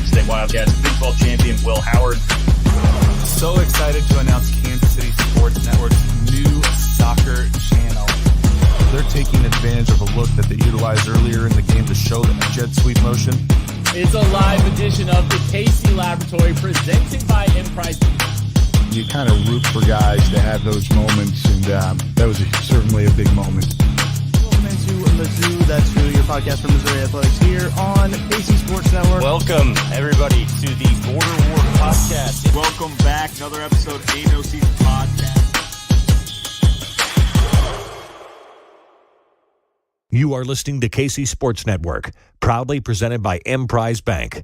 Michigan State Wildcats, Big 12 champion Will Howard. So excited to announce Kansas City Sports Network's new soccer channel. They're taking advantage of a look that they utilized earlier in the game to show the jet sweep motion. It's a live edition of the KC Laboratory presented by Emprise. You kind of root for guys to have those moments, and that was certainly a big moment. Welcome into Mizzou, That's True, your podcast from Missouri Athletics here on KC Sports Network. Welcome, everybody, to the Border War Podcast. Welcome back. Another episode of Ain't No Season Podcast. You are listening to KC Sports Network, proudly presented by Emprise Bank.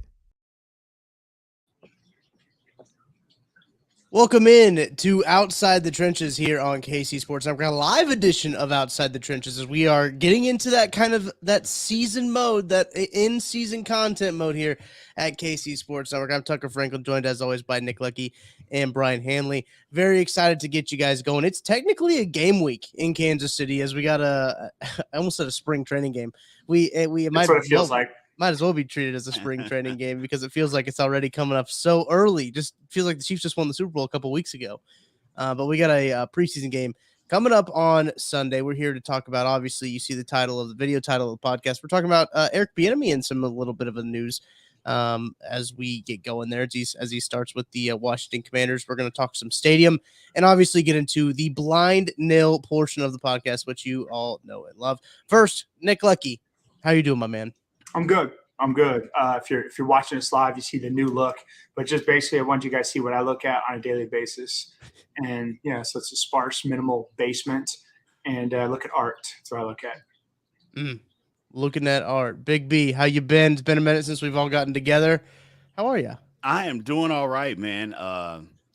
Welcome in to Outside the Trenches here on KC Sports Network, a live edition of Outside the Trenches as we are getting into that kind of that season mode, that in-season content mode here at KC Sports Network. I'm Tucker Franklin, joined as always by Nick Leckey and Brien Hanley. Very excited to get you guys going. It's technically a game week in Kansas City as we got I almost said a spring training game. That's what it feels like. Might as well be treated as a spring training game because it feels like it's already coming up so early. Just feels like the Chiefs just won the Super Bowl a couple weeks ago. But we got a preseason game coming up on Sunday. We're here to talk about, obviously, you see the title of the video title of the podcast. We're talking about Eric Bieniemy and a little bit of the news as we get going there. As he starts with the Washington Commanders, we're going to talk some stadium and obviously get into the blind nil portion of the podcast, which you all know and love. First, Nick Leckey, how you doing, my man? I'm good. If you're watching this live, you see the new look. But just basically, I want you guys to see what I look at on a daily basis. And yeah, so it's a sparse, minimal basement. And look at art. That's what I look at. Looking at art. Big B, how you been? It's been a minute since we've all gotten together. How are you? I am doing all right, man.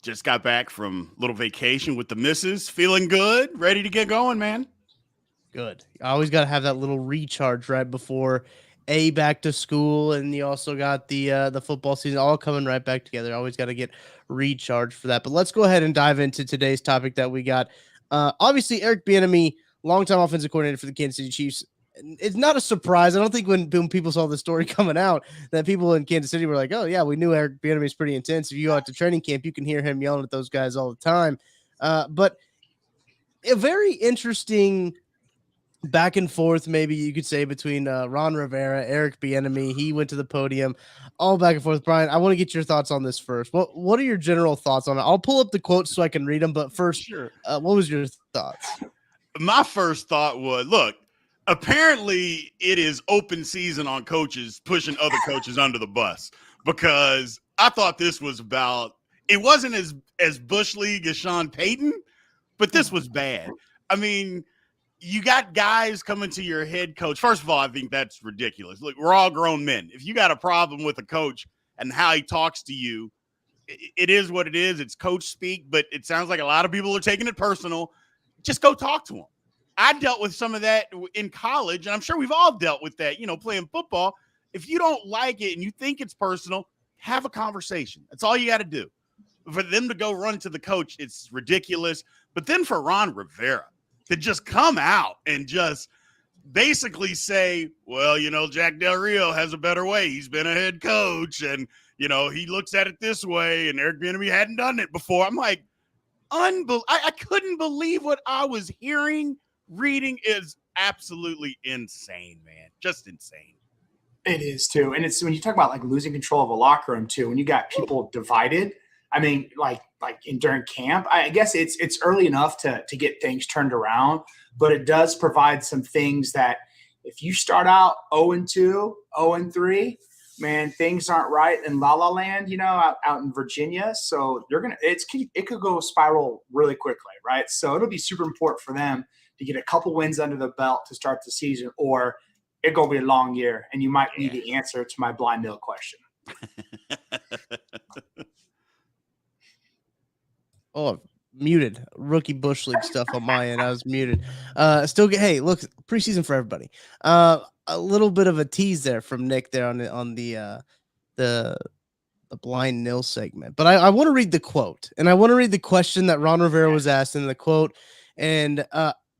Just got back from a little vacation with the missus. Feeling good. Ready to get going, man. Good. I always got to have that little recharge right before back to school, and you also got the football season all coming right back together. Always got to get recharged for that. But let's go ahead and dive into today's topic that we got. Obviously, Eric Bieniemy, longtime offensive coordinator for the Kansas City Chiefs. It's not a surprise. I don't think when people saw the story coming out that people in Kansas City were like, oh, yeah, we knew Eric Bieniemy is pretty intense. If you go out to training camp, you can hear him yelling at those guys all the time. But a very interesting back and forth, maybe you could say, between Ron Rivera, Eric Bieniemy. He went to the podium, all back and forth. Brian, I want to get your thoughts on this first. What are your general thoughts on it? I'll pull up the quotes so I can read them, but first, Sure. What was your thoughts? My first thought was, look, apparently it is open season on coaches pushing other coaches under the bus, because I thought this was it wasn't as Bush League as Sean Payton, but this was bad. I mean, you got guys coming to your head coach. First of all, I think that's ridiculous. Look, we're all grown men. If you got a problem with a coach and how he talks to you, it is what it is. It's coach speak, but it sounds like a lot of people are taking it personal. Just go talk to him. I dealt with some of that in college, and I'm sure we've all dealt with that, playing football. If you don't like it and you think it's personal, have a conversation. That's all you got to do. For them to go run to the coach, it's ridiculous. But then for Ron Rivera to just come out and just basically say, well, Jack Del Rio has a better way. He's been a head coach, and, he looks at it this way, and Eric Bieniemy hadn't done it before. I'm like, I couldn't believe what I was hearing, reading. Is absolutely insane, man. Just insane. It is, too. And it's when you talk about, like, losing control of a locker room, too, when you got people divided. I mean, during camp, I guess it's early enough to get things turned around, but it does provide some things that if you start out 0-2, 0-3, man, things aren't right in La La Land, out in Virginia. So it could go spiral really quickly, right? So it'll be super important for them to get a couple wins under the belt to start the season, or it's going to be a long year, and you might need the answer to my blind nil question. Oh, muted. Rookie Bush League stuff on my end. I was muted. Hey, look, preseason for everybody. A little bit of a tease there from Nick there on the blind nil segment. But I want to read the quote, and I want to read the question that Ron Rivera was asked in the quote. And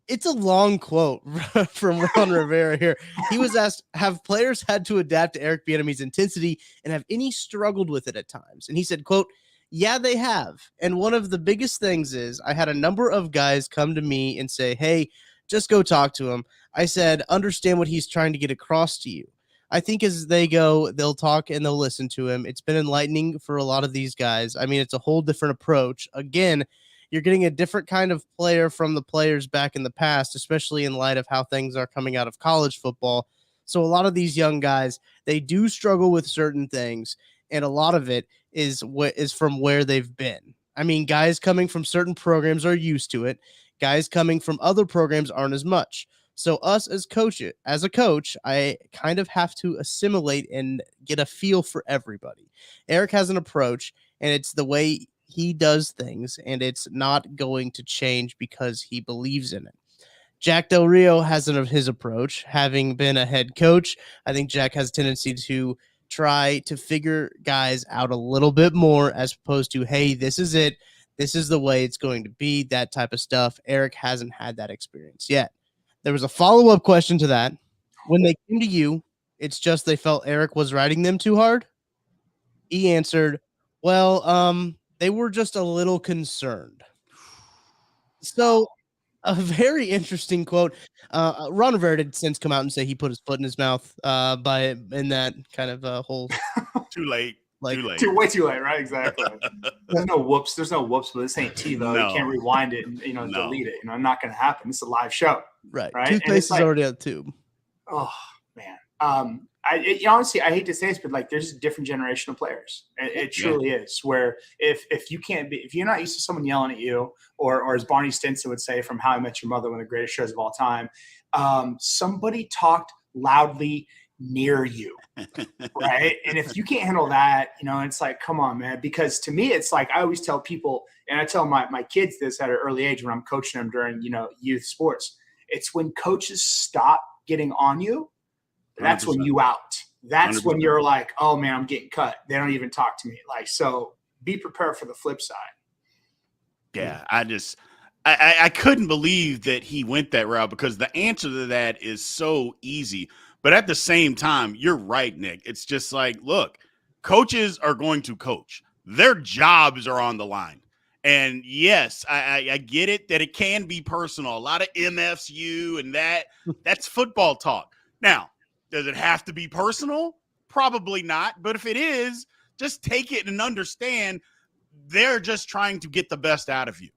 It's a long quote from Ron Rivera here. He was asked, have players had to adapt to Eric Bieniemy's intensity and have any struggled with it at times? And he said, quote, yeah, they have. And one of the biggest things is I had a number of guys come to me and say, hey, just go talk to him. I said, understand what he's trying to get across to you. I think as they go, they'll talk and they'll listen to him. It's been enlightening for a lot of these guys. I mean, it's a whole different approach. Again, you're getting a different kind of player from the players back in the past, especially in light of how things are coming out of college football. So a lot of these young guys, they do struggle with certain things, and a lot of it is what is from where they've been. I mean, guys coming from certain programs are used to it. Guys coming from other programs aren't as much. So us as a coach, I kind of have to assimilate and get a feel for everybody. Eric has an approach, and it's the way he does things, and it's not going to change because he believes in it. Jack Del Rio has his approach. Having been a head coach, I think Jack has a tendency to try to figure guys out a little bit more as opposed to, hey, this is it. This is the way it's going to be, that type of stuff. Eric hasn't had that experience yet. There was a follow-up question to that. When they came to you, it's just they felt Eric was riding them too hard? He answered, well, they were just a little concerned. So a very interesting quote. Ron Rivera did since come out and say he put his foot in his mouth in that kind of whole Too late. Like, too late. Way too late, right? Exactly. There's no whoops, but this ain't TiVo. No. You can't rewind it and delete it. Not going to happen. It's a live show, right? Right. Toothpaste is already on the tube. Oh man. Honestly, I hate to say this, but like, there's a different generation of players. It truly is. Where if you're not used to someone yelling at you, or as Barney Stinson would say from How I Met Your Mother, one of the greatest shows of all time, somebody talked loudly near you, right? And if you can't handle that, it's like, come on, man. Because to me, it's like I always tell people, and I tell my kids this at an early age when I'm coaching them during youth sports. It's when coaches stop getting on you. That's 100%. When you out. That's 100%. When you're like, oh man, I'm getting cut. They don't even talk to me. Like, so be prepared for the flip side. Yeah, I couldn't believe that he went that route because the answer to that is so easy. But at the same time, you're right, Nick. It's just like, look, coaches are going to coach. Their jobs are on the line. And yes, I get it that it can be personal. A lot of MFs and that's football talk. Now, does it have to be personal? Probably not. But if it is, just take it and understand they're just trying to get the best out of you.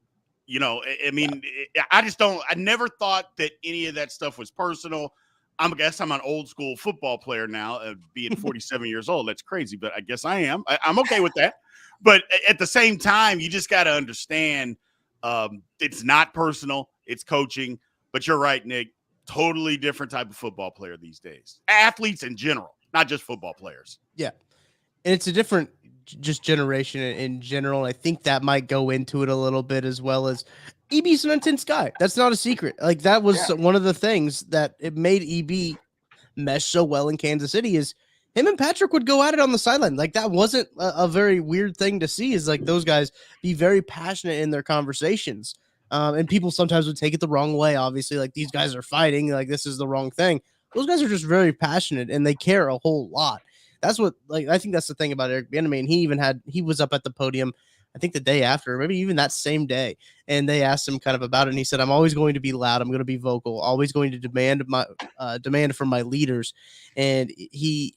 I mean, I never thought that any of that stuff was personal. I guess I'm an old school football player now, being 47 years old. That's crazy, but I guess I am. I'm okay with that. But at the same time, you just got to understand it's not personal. It's coaching. But you're right, Nick. Totally different type of football player these days. Athletes in general, not just football players. Yeah. And it's a different just generation in general. And I think that might go into it a little bit, as well as EB's an intense guy. That's not a secret. Like, that was one of the things that it made EB mesh so well in Kansas City is him and Patrick would go at it on the sideline. Like, that wasn't a very weird thing to see, is like those guys be very passionate in their conversations. And people sometimes would take it the wrong way. Obviously, like, these guys are fighting, like this is the wrong thing. Those guys are just very passionate and they care a whole lot. That's what, like, I think that's the thing about Eric Bieniemy. And he was up at the podium, I think the day after, maybe even that same day. And they asked him kind of about it. And he said, I'm always going to be loud. I'm going to be vocal, always going to demand from my leaders. And he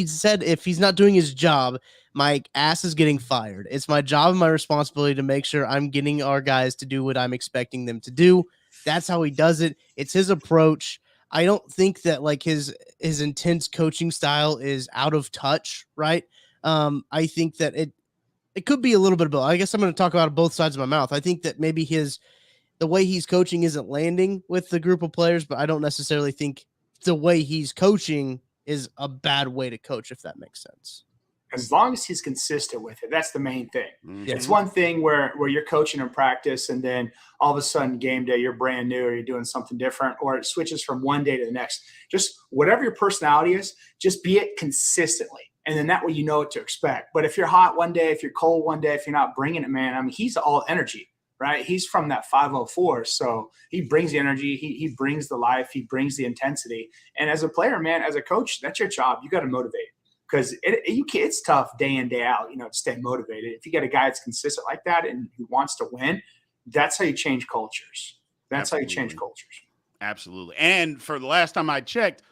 said, if he's not doing his job, my ass is getting fired. It's my job and my responsibility to make sure I'm getting our guys to do what I'm expecting them to do. That's how he does it. It's his approach. I don't think that like his intense coaching style is out of touch, right? I think that it could be a little bit of both. I guess I'm going to talk about both sides of my mouth. I think that maybe the way he's coaching isn't landing with the group of players, but I don't necessarily think the way he's coaching is a bad way to coach, if that makes sense. As long as he's consistent with it, that's the main thing. Mm-hmm. It's one thing where you're coaching in practice and then all of a sudden game day, you're brand new or you're doing something different, or it switches from one day to the next. Just whatever your personality is, just be it consistently. And then that way you know what to expect. But if you're hot one day, if you're cold one day, if you're not bringing it, man, I mean, he's all energy, right? He's from that 504. So he brings the energy. He brings the life. He brings the intensity. And as a player, man, as a coach, that's your job. You got to motivate, because it's tough day in, day out, to stay motivated. If you get a guy that's consistent like that and who wants to win, that's how you change cultures. That's Absolutely. how you change cultures. Absolutely. And for the last time I checked,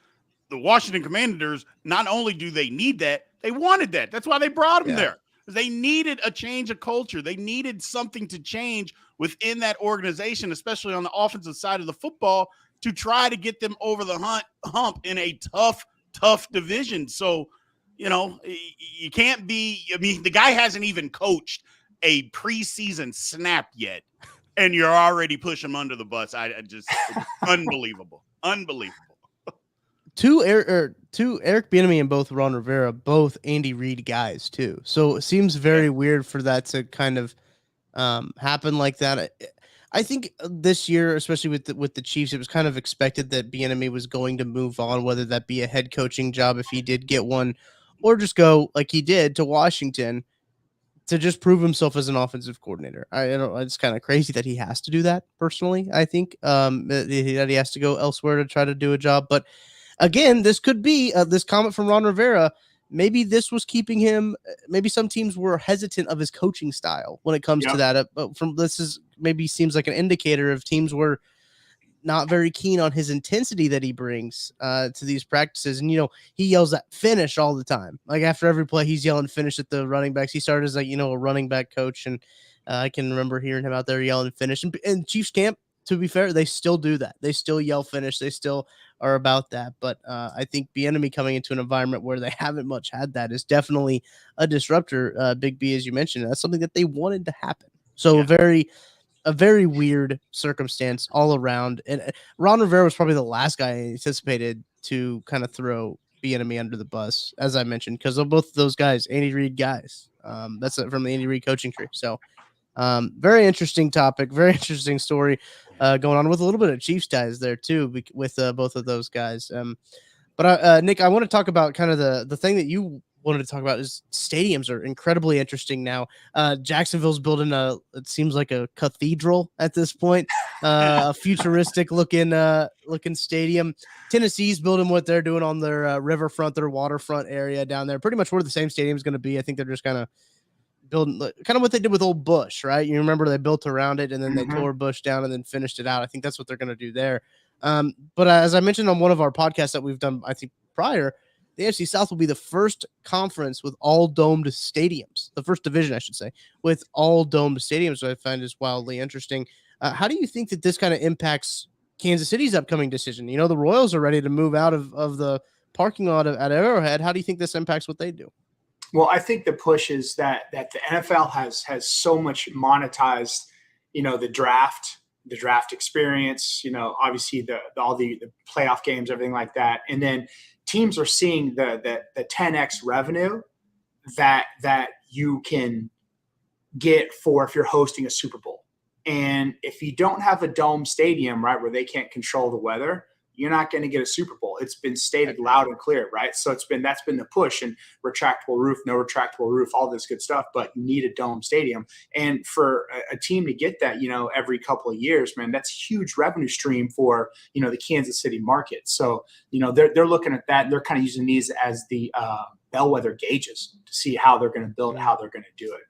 the Washington Commanders, not only do they need that, they wanted that. That's why they brought him there. They needed a change of culture. They needed something to change within that organization, especially on the offensive side of the football, to try to get them over the hump in a tough division. So, you can't be – the guy hasn't even coached a preseason snap yet, and you're already pushing him under the bus. I just – unbelievable. Unbelievable. Two Eric Bieniemy and both Ron Rivera, both Andy Reid guys too. So it seems very weird for that to kind of happen like that. I think this year, especially with the Chiefs, it was kind of expected that Bieniemy was going to move on, whether that be a head coaching job if he did get one, or just go like he did to Washington to just prove himself as an offensive coordinator. It's kind of crazy that he has to do that. Personally, I think that he has to go elsewhere to try to do a job, but. Again, this could be this comment from Ron Rivera. Maybe this was keeping him. Maybe some teams were hesitant of his coaching style when it comes to that. Seems like an indicator of teams were not very keen on his intensity that he brings to these practices. And he yells at finish all the time. Like after every play, he's yelling finish at the running backs. He started as a running back coach, and I can remember hearing him out there yelling finish. And Chiefs camp, to be fair, they still do that. They still yell finish. They still are about that. But I think Bieniemy coming into an environment where they haven't much had that is definitely a disruptor. Big B, as you mentioned, that's something that they wanted to happen. So a very weird circumstance all around. And Ron Rivera was probably the last guy I anticipated to kind of throw Bieniemy under the bus, as I mentioned, because of both of those guys, Andy Reid guys. That's from the Andy Reid coaching tree. So very interesting topic, very interesting story going on with a little bit of Chiefs ties there too, with both of those guys. But Nick, I want to talk about kind of the thing that you wanted to talk about is stadiums are incredibly interesting now. Jacksonville's building it seems like a cathedral at this point, a futuristic looking stadium. Tennessee's building what they're doing on their riverfront, their waterfront area down there, pretty much where the same stadium is going to be. I think they're just kind of building kind of what they did with Old Bush, right? You remember they built around it and then they tore Bush down and then finished it out. I think that's what they're going to do there. But as I mentioned on one of our podcasts that we've done, I think prior, the AFC South will be the first conference with all domed stadiums, the first division, I should say, with all domed stadiums, which I find is wildly interesting. How do you think that this kind of impacts Kansas City's upcoming decision? The Royals are ready to move out of the parking lot at Arrowhead. How do you think this impacts what they do? Well, I think the push is that the NFL has so much monetized, the draft experience, obviously all the playoff games, everything like that. And then teams are seeing the 10x revenue that you can get for if you're hosting a Super Bowl. And if you don't have a dome stadium, right, where they can't control the weather, you're not going to get a Super Bowl. It's been stated loud and clear, right? So that's been the push, and retractable roof, no retractable roof, all this good stuff, but you need a dome stadium. And for a team to get that, every couple of years, man, that's a huge revenue stream for, the Kansas City market. So, they're looking at that. They're kind of using these as the bellwether gauges to see how they're going to build, how they're going to do it.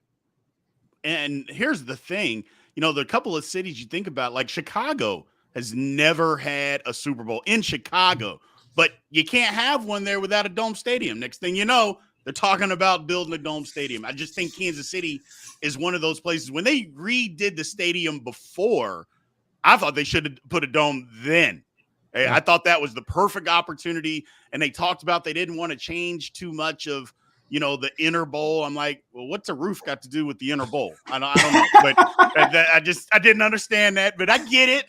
And here's the thing, there are a couple of cities you think about, like Chicago has never had a Super Bowl in Chicago, but you can't have one there without a dome stadium. Next thing you know, they're talking about building a dome stadium. I just think Kansas City is one of those places. When they redid the stadium before, I thought they should have put a dome then. Yeah. I thought that was the perfect opportunity. And they talked about they didn't want to change too much of, the inner bowl. I'm like, well, what's a roof got to do with the inner bowl? I don't know, but I didn't understand that, but I get it.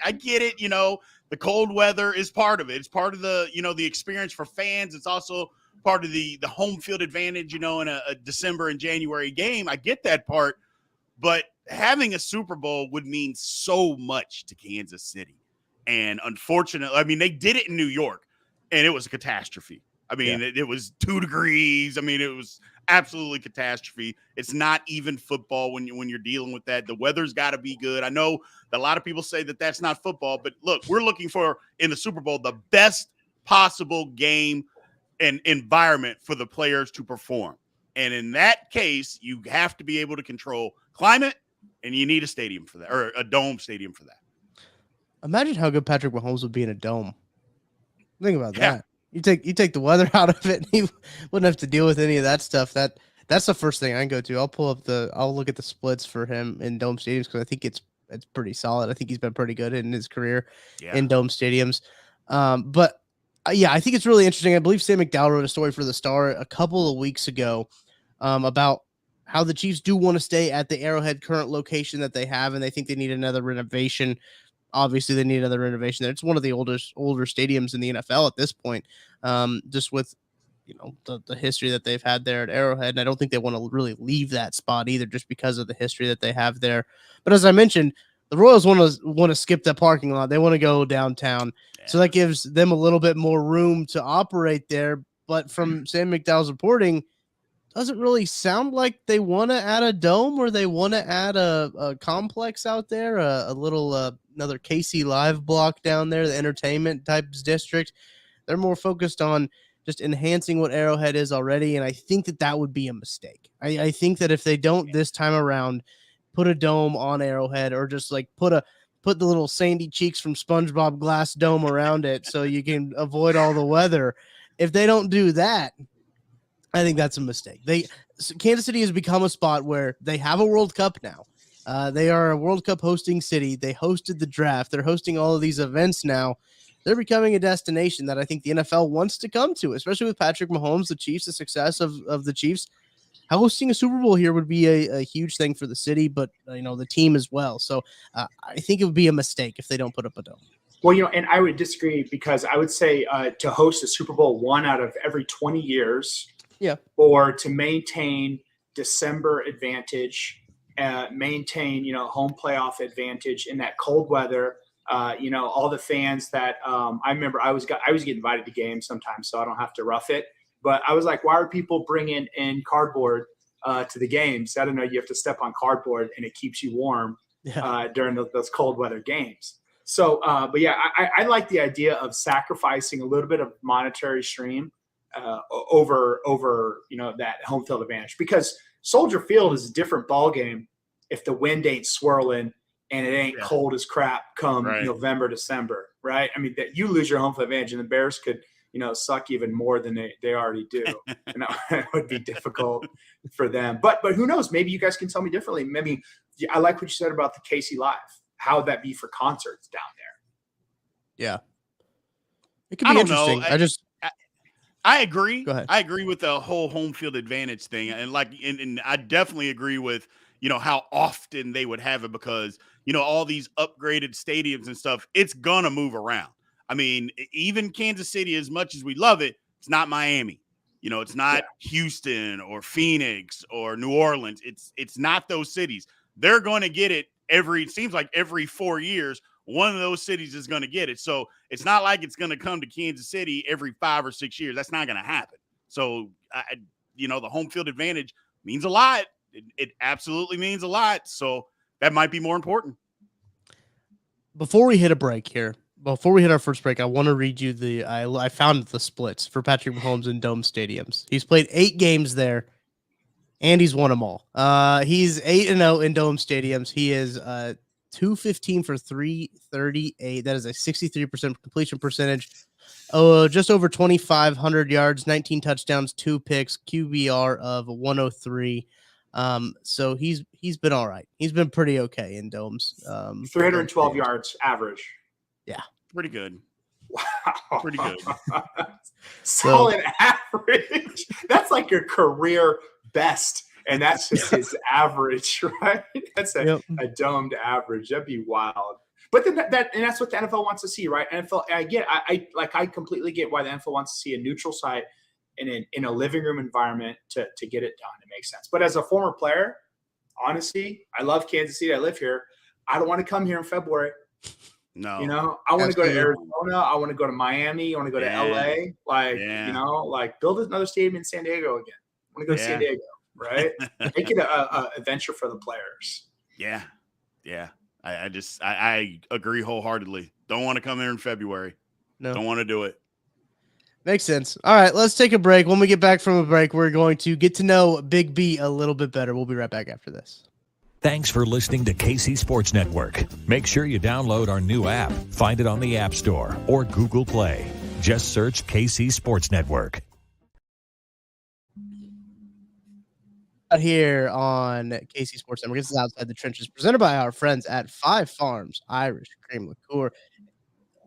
The cold weather is part of it. It's part of the, the experience for fans. It's also part of the home field advantage, in a December and January game. I get that part, but having a Super Bowl would mean so much to Kansas City. And unfortunately, they did it in New York and it was a catastrophe. It was 2 degrees. It was absolutely catastrophe. It's not even football when you're dealing with that. The weather's got to be good. I know that a lot of people say that that's not football, but look, we're looking for in the Super Bowl the best possible game and environment for the players to perform. And in that case, you have to be able to control climate, and you need a stadium for that, or a dome stadium for that. Imagine how good Patrick Mahomes would be in a dome. Think about that. You take the weather out of it, and he wouldn't have to deal with any of that stuff. That's the first thing I go to. I'll look at the splits for him in dome stadiums because I think it's pretty solid. I think he's been pretty good in his career in dome stadiums. But I think it's really interesting. I believe Sam McDowell wrote a story for the Star a couple of weeks ago about how the Chiefs do want to stay at the Arrowhead current location that they have, and they think they need another renovation. Obviously, they need another renovation there. It's one of the older stadiums in the NFL at this point, just with the history that they've had there at Arrowhead. And I don't think they want to really leave that spot either, just because of the history that they have there. But as I mentioned, the Royals want to skip that parking lot. They want to go downtown, so that gives them a little bit more room to operate there. But from Sam McDowell's reporting, doesn't really sound like they want to add a dome or they want to add a complex out there, a little another KC Live block down there, the entertainment types district. They're more focused on just enhancing what Arrowhead is already, and I think that would be a mistake. I think that if they don't this time around put a dome on Arrowhead, or just like put the little Sandy Cheeks from SpongeBob glass dome around it so you can avoid all the weather, if they don't do that, I think that's a mistake. Kansas City has become a spot where they have a World Cup now. They are a World Cup hosting city. They hosted the draft. They're hosting all of these events now. They're becoming a destination that I think the NFL wants to come to, especially with Patrick Mahomes, the Chiefs, the success of the Chiefs. Hosting a Super Bowl here would be a huge thing for the city, but the team as well. So I think it would be a mistake if they don't put up a dome. Well, and I would disagree, because I would say to host a Super Bowl 1 out of every 20 years. Yeah. Or to maintain December advantage, maintain, home playoff advantage in that cold weather. All the fans that I remember I was getting invited to games sometimes, so I don't have to rough it. But I was like, why are people bringing in cardboard to the games? I don't know. You have to step on cardboard and it keeps you warm during those cold weather games. So, but yeah, I like the idea of sacrificing a little bit of monetary stream over that home field advantage, because Soldier Field is a different ball game if the wind ain't swirling and it ain't cold as crap come November, December, right? I mean, that you lose your home field advantage and the Bears could suck even more than they already do, and that would be difficult for them. But who knows? Maybe you guys can tell me differently. Maybe I like what you said about the KC Live. How would that be for concerts down there? Yeah, it could be interesting. I agree. Go ahead. I agree with the whole home field advantage thing. And and I definitely agree with, how often they would have it, because, all these upgraded stadiums and stuff, it's going to move around. I mean, even Kansas City, as much as we love it, it's not Miami. It's not Houston or Phoenix or New Orleans. It's not those cities. They're going to get it it seems like every 4 years. One of those cities is going to get it. So it's not like it's going to come to Kansas City every 5 or 6 years. That's not going to happen. So, the home field advantage means a lot. It absolutely means a lot. So that might be more important. Before we hit our first break, I want to read you I found the splits for Patrick Mahomes in dome stadiums. He's played 8 games there, and he's won them all. He's 8-0 in dome stadiums. He is 215 for 338. That is a 63% completion percentage. Just over 2,500 yards, 19 touchdowns, 2 picks, QBR of 103. So he's been all right. He's been pretty okay in domes. 312 yards average. Yeah, pretty good. Wow, pretty good. Solid average. That's like your career best. And that's just his average, right? That's a domed average. That'd be wild. But then that's what the NFL wants to see, right? NFL, I completely get why the NFL wants to see a neutral site in a living room environment to get it done. It makes sense. But as a former player, honestly, I love Kansas City. I live here. I don't want to come here in February. No. I want to go to Arizona. I want to go to Miami. I want to go to LA. Build another stadium in San Diego again. want to go to San Diego, right? Make it a adventure for the players. Yeah. I agree wholeheartedly. Don't want to come here in February. No. Don't want to do it. Makes sense. All right, let's take a break. When we get back from a break, we're going to get to know Big B a little bit better. We'll be right back after this. Thanks for listening to KC Sports Network. Make sure you download our new app. Find it on the App Store or Google Play. Just search KC Sports Network. Here on KC Sports Network, this is Outside the Trenches, presented by our friends at Five Farms Irish Cream Liqueur.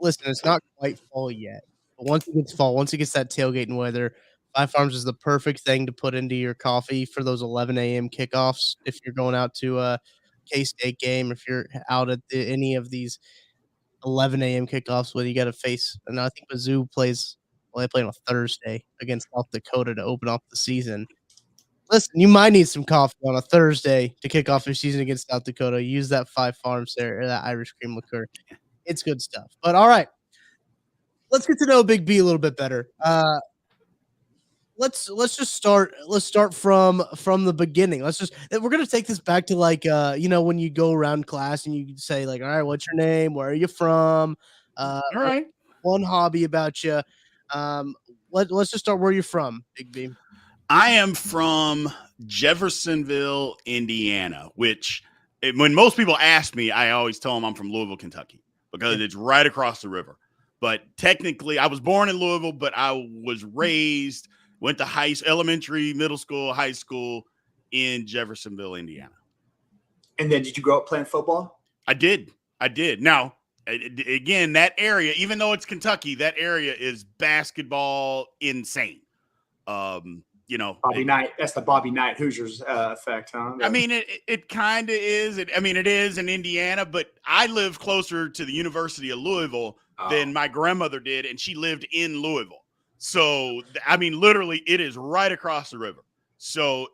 Listen, it's not quite fall yet, but once it gets fall, once it gets that tailgating weather, Five Farms is the perfect thing to put into your coffee for those 11 a.m. kickoffs. If you're going out to a K-State game, if you're out at any of these 11 a.m. kickoffs, where you got to face, and I think Mizzou plays, well, they play on a Thursday against South Dakota to open up the season. Listen, you might need some coffee on a Thursday to kick off your season against South Dakota. Use that Five Farms there, or that Irish Cream Liqueur. It's good stuff. But all right, let's get to know Big B a little bit better. Let's just start. Let's start from the beginning. We're gonna take this back to when you go around class and you say all right, what's your name? Where are you from? All right. One hobby about you. Let's just start where you're from, Big B. I am from Jeffersonville, Indiana, which when most people ask me, I always tell them I'm from Louisville, Kentucky, because it's right across the river. But technically, I was born in Louisville, but I was raised, went to elementary, middle school, high school in Jeffersonville, Indiana. And then did you grow up playing football? I did. Now, again, that area, even though it's Kentucky, that area is basketball insane. Bobby Knight. That's the Bobby Knight Hoosiers effect, huh? I mean, it kind of is. It is in Indiana, but I live closer to the University of Louisville than my grandmother did, and she lived in Louisville. So, I mean, literally, it is right across the river. So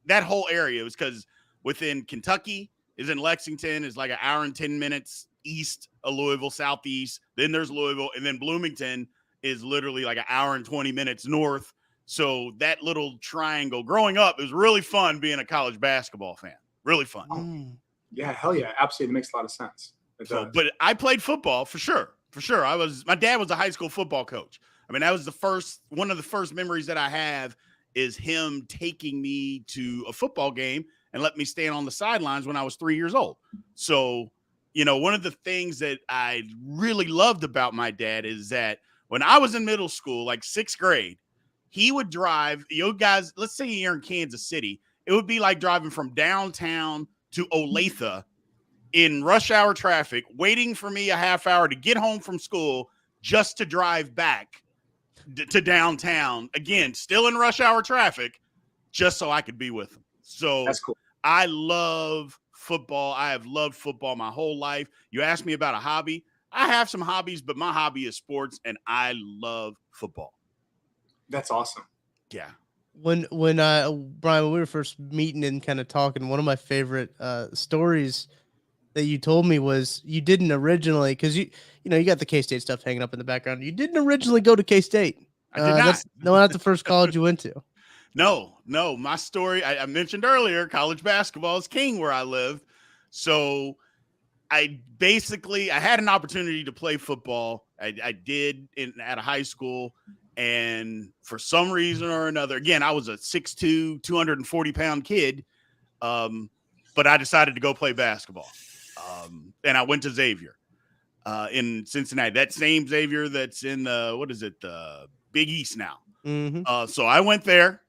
that whole area was because within Kentucky is in Lexington, is like an hour and 10 minutes east of Louisville, southeast. Then there's Louisville, and then Bloomington is literally like an hour and 20 minutes north. So that little triangle, growing up, it was really fun being a college basketball fan. Really fun. Yeah, hell yeah. Absolutely. It makes a lot of sense. But I played football for sure. For sure. My dad was a high school football coach. I mean, that was one of the first memories that I have is him taking me to a football game and let me stand on the sidelines when I was 3 years old. So, one of the things that I really loved about my dad is that when I was in middle school, like 6th grade, he would drive, guys, let's say you're in Kansas City. It would be like driving from downtown to Olathe in rush hour traffic, waiting for me a half hour to get home from school just to drive back to downtown. Again, still in rush hour traffic, just so I could be with him. So that's cool. I love football. I have loved football my whole life. You asked me about a hobby. I have some hobbies, but my hobby is sports, and I love football. That's awesome. Yeah. When Brian, when we were first meeting and kind of talking, one of my favorite stories that you told me was you didn't originally, because you got the K-State stuff hanging up in the background. You didn't originally go to K-State. I did not. Not the first college you went to. No. My story, I mentioned earlier, college basketball is king where I live. So I had an opportunity to play football. I did at a high school. And for some reason or another, again, I was a 6'2", 240-pound kid, but I decided to go play basketball. And I went to Xavier in Cincinnati. That same Xavier that's in the Big East now. Mm-hmm. So I went there.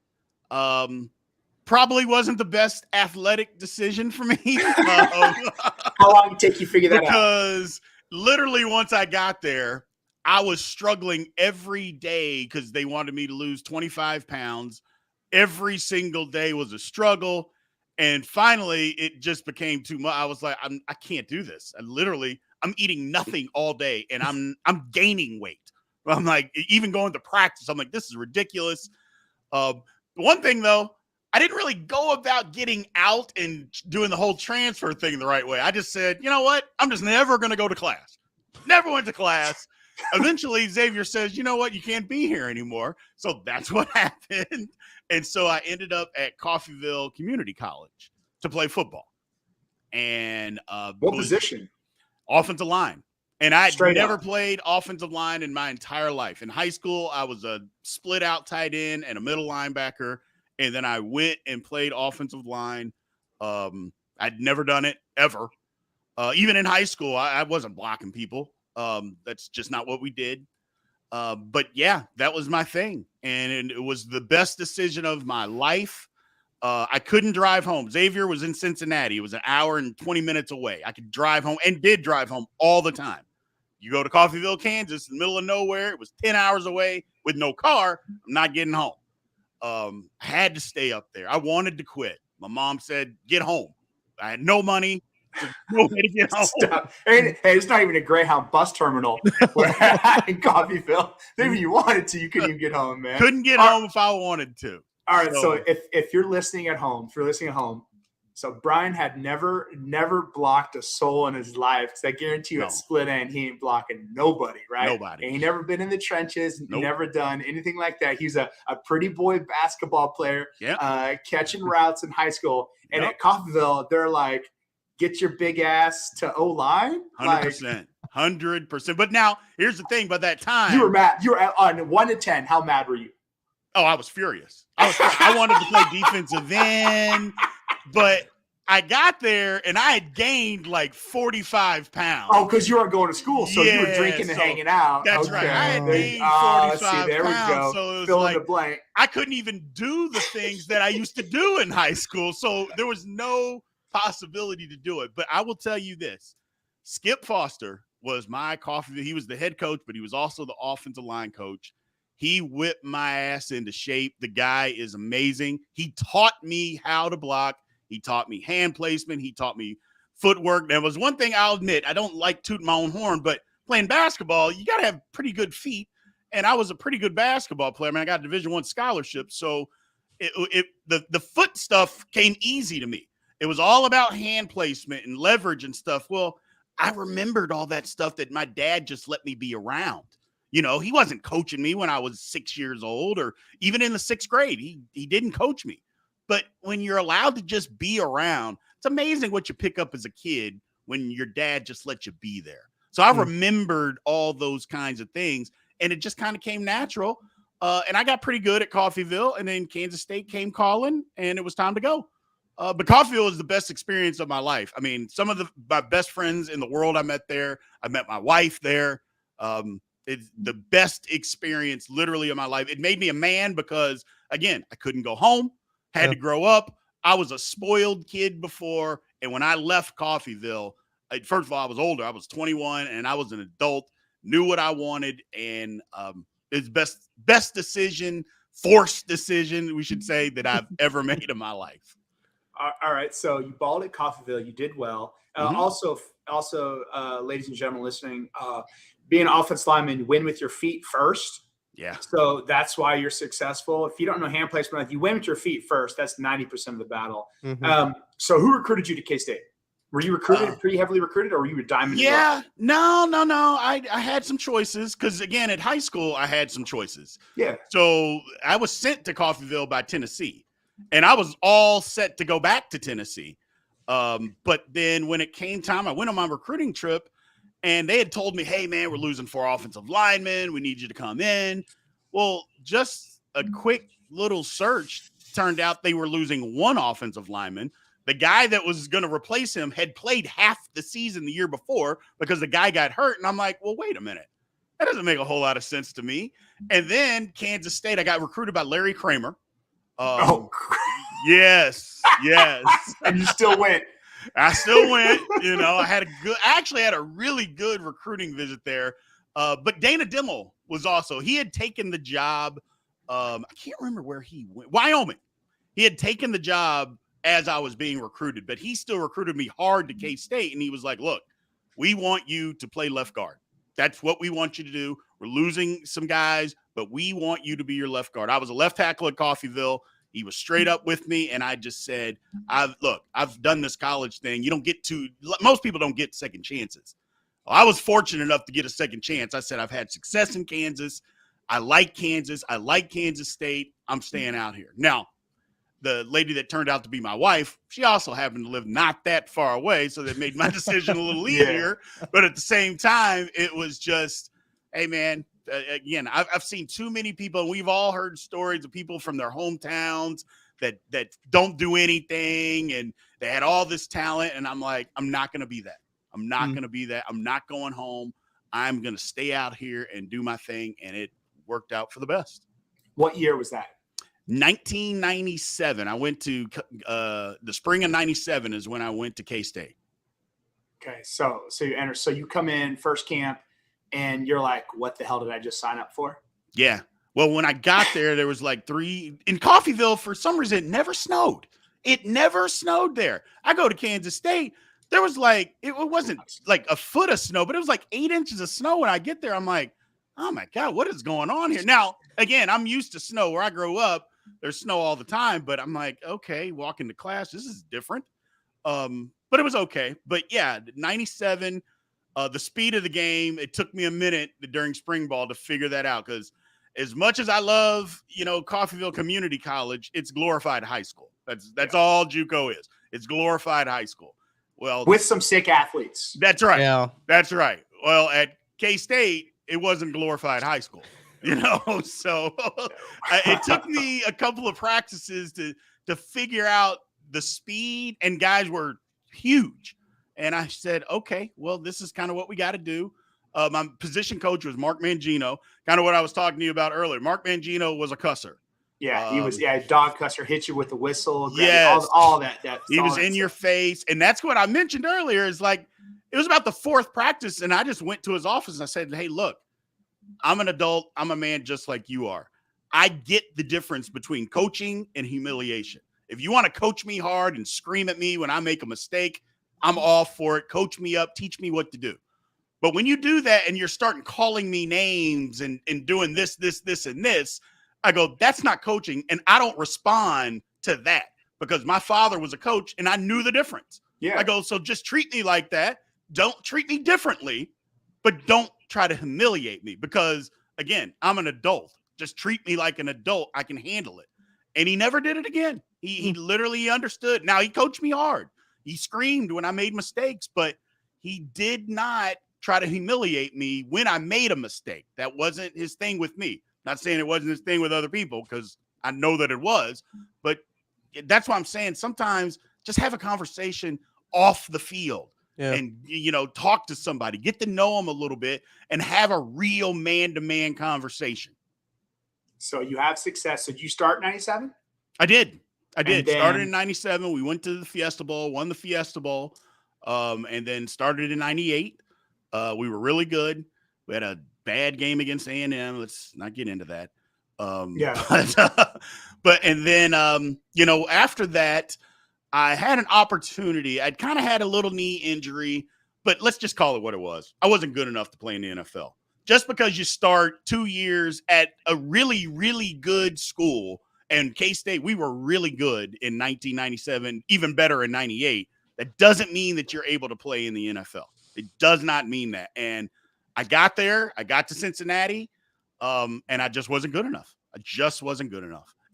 Probably wasn't the best athletic decision for me. How long did it take you to figure that out? Because literally once I got there, I was struggling every day because they wanted me to lose 25 pounds. Every single day was a struggle. And finally, it just became too much. I was like, I can't do this. I'm eating nothing all day, and I'm gaining weight. I'm like, even going to practice, I'm like, this is ridiculous. One thing, though, I didn't really go about getting out and doing the whole transfer thing the right way. I just said, you know what? I'm just never going to go to class. Never went to class. eventually Xavier says, you know what, you can't be here anymore. So that's what happened. And so I ended up at Coffeyville Community College to play football. And what position? Offensive line. And I had never up. played offensive line in my entire life. In high school, I was a split out tight end and a middle linebacker. And then I went and played offensive line. I'd never done it ever. Even in high school, I wasn't blocking people. That's just not what we did. But yeah, that was my thing. And it was the best decision of my life. I couldn't drive home. Xavier was in Cincinnati. It was an hour and 20 minutes away. I could drive home and did drive home all the time. You go to Coffeyville, Kansas, in the middle of nowhere. It was 10 hours away with no car. I'm not getting home. I had to stay up there. I wanted to quit. My mom said, get home. I had no money. No way to get home. Hey, it's not even a Greyhound bus terminal in Coffeyville. Maybe you wanted to, you couldn't even get home, man. Couldn't get home if I wanted to. All right, so if you're listening at home, so Brien had never blocked a soul in his life. Because I guarantee you at split end, he ain't blocking nobody, right? Nobody. And he never been in the trenches, Nope. never done anything like that. He's a pretty boy basketball player, catching routes in high school. And at Coffeyville, they're like, get your big ass to O-line? 100%. 100%. But now, here's the thing. By that time, You were mad. You were on 1 to 10. How mad were you? Oh, I was furious. I wanted to play defensive end, but I got there and I had gained like 45 pounds. Oh, because you weren't going to school, so you were drinking and hanging out. That's right. I had gained 45 there pounds. We go. So it was fill like, in the blank. I couldn't even do the things that I used to do in high school. So there was no possibility to do it. But I will tell you this. Skip Foster was my coffee. He was the head coach, but he was also the offensive line coach. He whipped my ass into shape. The guy is amazing. He taught me how to block. He taught me hand placement. He taught me footwork. There was one thing I'll admit. I don't like tooting my own horn, but playing basketball, you got to have pretty good feet. And I was a pretty good basketball player. I mean, I got a Division I scholarship. So the foot stuff came easy to me. It was all about hand placement and leverage and stuff. Well, I remembered all that stuff that my dad just let me be around. You know, he wasn't coaching me when I was 6 years old or even in the 6th grade. He didn't coach me. But when you're allowed to just be around, it's amazing what you pick up as a kid when your dad just lets you be there. So I remembered all those kinds of things, and it just kind of came natural. And I got pretty good at Coffeyville, and then Kansas State came calling, and it was time to go. But Coffeyville was the best experience of my life. I mean, some of my best friends in the world I met there. I met my wife there. It's the best experience literally of my life. It made me a man because, again, I couldn't go home, had to grow up. I was a spoiled kid before. And when I left Coffeyville, first of all, I was older. I was 21 and I was an adult, knew what I wanted. And it's best decision, forced decision, we should say, that I've ever made in my life. All right. So you balled at Coffeyville. You did well. Also, ladies and gentlemen listening, being an offensive lineman, you win with your feet first. Yeah. So that's why you're successful. If you don't know hand placement, if you win with your feet first, that's 90% of the battle. So who recruited you to K-State? Were you recruited, pretty heavily recruited, or were you a diamond? Yeah. No. I had some choices because, again, at high school, I had some choices. Yeah. So I was sent to Coffeyville by Tennessee, and I was all set to go back to Tennessee. But then when it came time, I went on my recruiting trip, and they had told me, hey, man, we're losing 4 offensive linemen. We need you to come in. Well, just a quick little search turned out they were losing 1 offensive lineman. The guy that was going to replace him had played half the season the year before because the guy got hurt. And I'm like, well, wait a minute. That doesn't make a whole lot of sense to me. And then Kansas State, I got recruited by Larry Kramer. Yes. And you still went. I still went. I actually had a really good recruiting visit there. But Dana Dimmel was also, he had taken the job. I can't remember where he went. Wyoming. He had taken the job as I was being recruited, but he still recruited me hard to K-State. And he was like, look, we want you to play left guard. That's what we want you to do. We're losing some guys, but we want you to be your left guard. I was a left tackle at Coffeyville. He was straight up with me, and I just said, I've done this college thing. Most people don't get second chances. I was fortunate enough to get a second chance. I said, I've had success in Kansas. I like Kansas. I like Kansas State. I'm staying out here. Now, the lady that turned out to be my wife, she also happened to live not that far away, so that made my decision a little easier. But at the same time, it was just, hey, man, again, I've seen too many people, and we've all heard stories of people from their hometowns that don't do anything, and they had all this talent, and I'm like, I'm not going to be that. I'm not going to be that. I'm not going home. I'm going to stay out here and do my thing, and it worked out for the best. What year was that? 1997. I went to the spring of 97 is when I went to K-State. Okay, so you enter. So you come in first camp, and you're like, "What the hell did I just sign up for?" Yeah. Well, when I got there was like 3 in Coffeyville. For some reason, it never snowed. It never snowed there. I go to Kansas State. There was like it wasn't like a foot of snow, but it was like 8 inches of snow. When I get there, I'm like, "Oh my God, what is going on here?" Now, again, I'm used to snow. Where I grew up, there's snow all the time, but I'm like, okay, walking to class, this is different. But it was okay. But yeah, 97, the speed of the game, it took me a minute during spring ball to figure that out. Because as much as I love, Coffeyville Community College, it's glorified high school. That's all JUCO is. It's glorified high school. Well, with some sick athletes. That's right. Yeah. That's right. Well, at K-State, it wasn't glorified high school. So it took me a couple of practices to figure out the speed, and guys were huge. And I said, okay, well, this is kind of what we got to do. My position coach was Mark Mangino, kind of what I was talking to you about earlier. Mark Mangino was a cusser. Yeah, he was. Yeah, dog cusser, hit you with the whistle. Yes, all that. He was in your face, and that's what I mentioned earlier. Is like it was about the 4th practice, and I just went to his office and I said, hey, look. I'm an adult. I'm a man just like you are. I get the difference between coaching and humiliation. If you want to coach me hard and scream at me when I make a mistake, I'm all for it. Coach me up. Teach me what to do. But when you do that and you're starting calling me names and doing this, and this, I go, that's not coaching. And I don't respond to that because my father was a coach and I knew the difference. Yeah. I go, so just treat me like that. Don't treat me differently, but don't try to humiliate me because, again, I'm an adult. Just treat me like an adult. I can handle it. And he never did it again. He literally understood. Now, he coached me hard. He screamed when I made mistakes, but he did not try to humiliate me when I made a mistake. That wasn't his thing with me. Not saying it wasn't his thing with other people because I know that it was, but that's why I'm saying sometimes just have a conversation off the field. Yeah. And, talk to somebody, get to know them a little bit and have a real man-to-man conversation. So you have success. So did you start in 97? I did. Started in 97. We went to the Fiesta Bowl, won the Fiesta Bowl, and then started in 98. We were really good. We had a bad game against A&M. Let's not get into that. And then, after that, I had an opportunity. I'd kind of had a little knee injury, but let's just call it what it was. I wasn't good enough to play in the NFL. Just because you start 2 years at a really, really good school, and K-State, we were really good in 1997, even better in 98. That doesn't mean that you're able to play in the NFL. It does not mean that. And I got there. I got to Cincinnati, and I just wasn't good enough.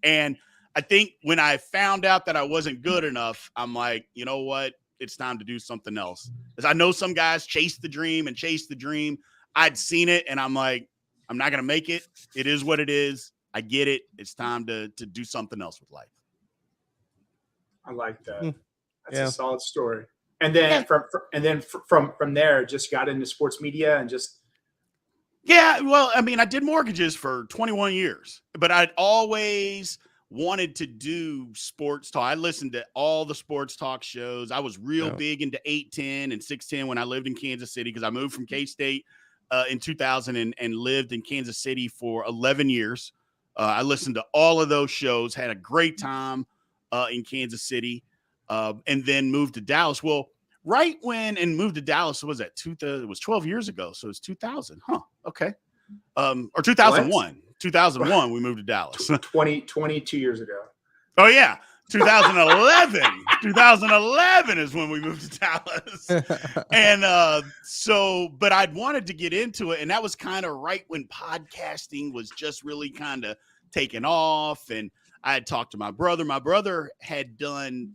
And I think when I found out that I wasn't good enough, I'm like, you know what? It's time to do something else. Because I know some guys chase the dream. I'd seen it, and I'm like, I'm not going to make it. It is what it is. I get it. It's time to do something else with life. I like that. That's a solid story. And then from there, just got into sports media and just. Yeah, well, I mean, I did mortgages for 21 years, but I'd always wanted to do sports talk. I listened to all the sports talk shows. I was real big into 810 and 610 when I lived in Kansas City because I moved from K-State in 2000 and lived in Kansas City for 11 years. I listened to all of those shows, had a great time in Kansas City, and then moved to Dallas. Well, moved to Dallas, was that it was 12 years ago, so it's 2000. Huh, okay. Or 2001. What? 2001, we moved to Dallas. 22 years ago. Oh, yeah. 2011 is when we moved to Dallas. And but I'd wanted to get into it. And that was kind of right when podcasting was just really kind of taking off. And I had talked to my brother. My brother had done,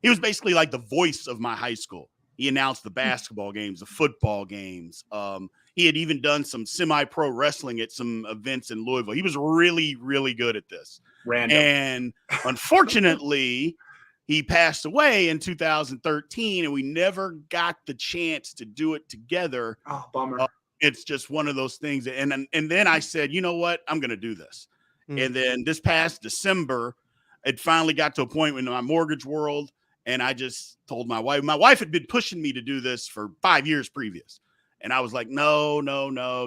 he was basically like the voice of my high school. He announced the basketball games, the football games. He had even done some semi-pro wrestling at some events in Louisville. He was really, really good at this. Random. And unfortunately, he passed away in 2013, and we never got the chance to do it together. Oh, bummer. It's just one of those things. And then I said, you know what? I'm going to do this. And then this past December, it finally got to a point in my mortgage world, and I just told my wife. My wife had been pushing me to do this for 5 years previous. And I was like, no,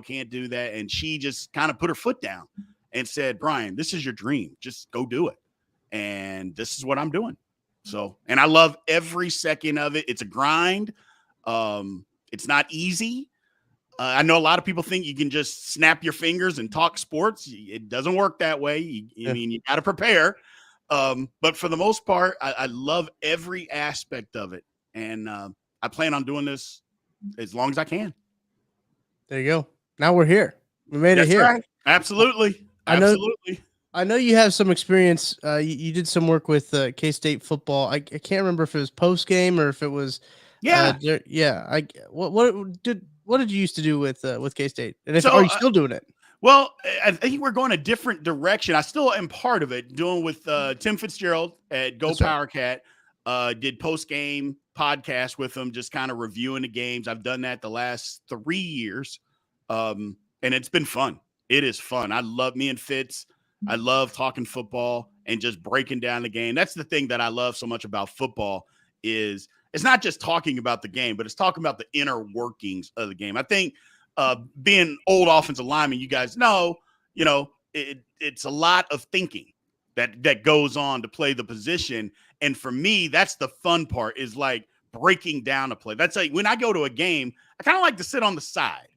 can't do that. And she just kind of put her foot down and said, Brien, this is your dream. Just go do it. And this is what I'm doing. So, and I love every second of it. It's a grind. It's not easy. I know a lot of people think you can just snap your fingers and talk sports. It doesn't work that way. I mean, you got to prepare. But for the most part, I love every aspect of it. And I plan on doing this as long as I can. There you go. Now we're here. We made it here. Right. Absolutely. I know you have some experience. You did some work with K-State football. I can't remember if it was post game or if it was. What did you used to do with K-State? And are you still doing it? Well, I think we're going a different direction. I still am part of it, doing with Tim Fitzgerald at Go Power Cat. Did post game podcast with them, just kind of reviewing the games. I've done that the last 3 years, and it's been fun. It is fun. I love me and Fitz. I love talking football and just breaking down the game. That's the thing that I love so much about football is it's not just talking about the game, but it's talking about the inner workings of the game. I think being old offensive lineman, you guys know, it's a lot of thinking that goes on to play the position. And for me, that's the fun part, is like breaking down a play. That's like when I go to a game, I kind of like to sit on the side.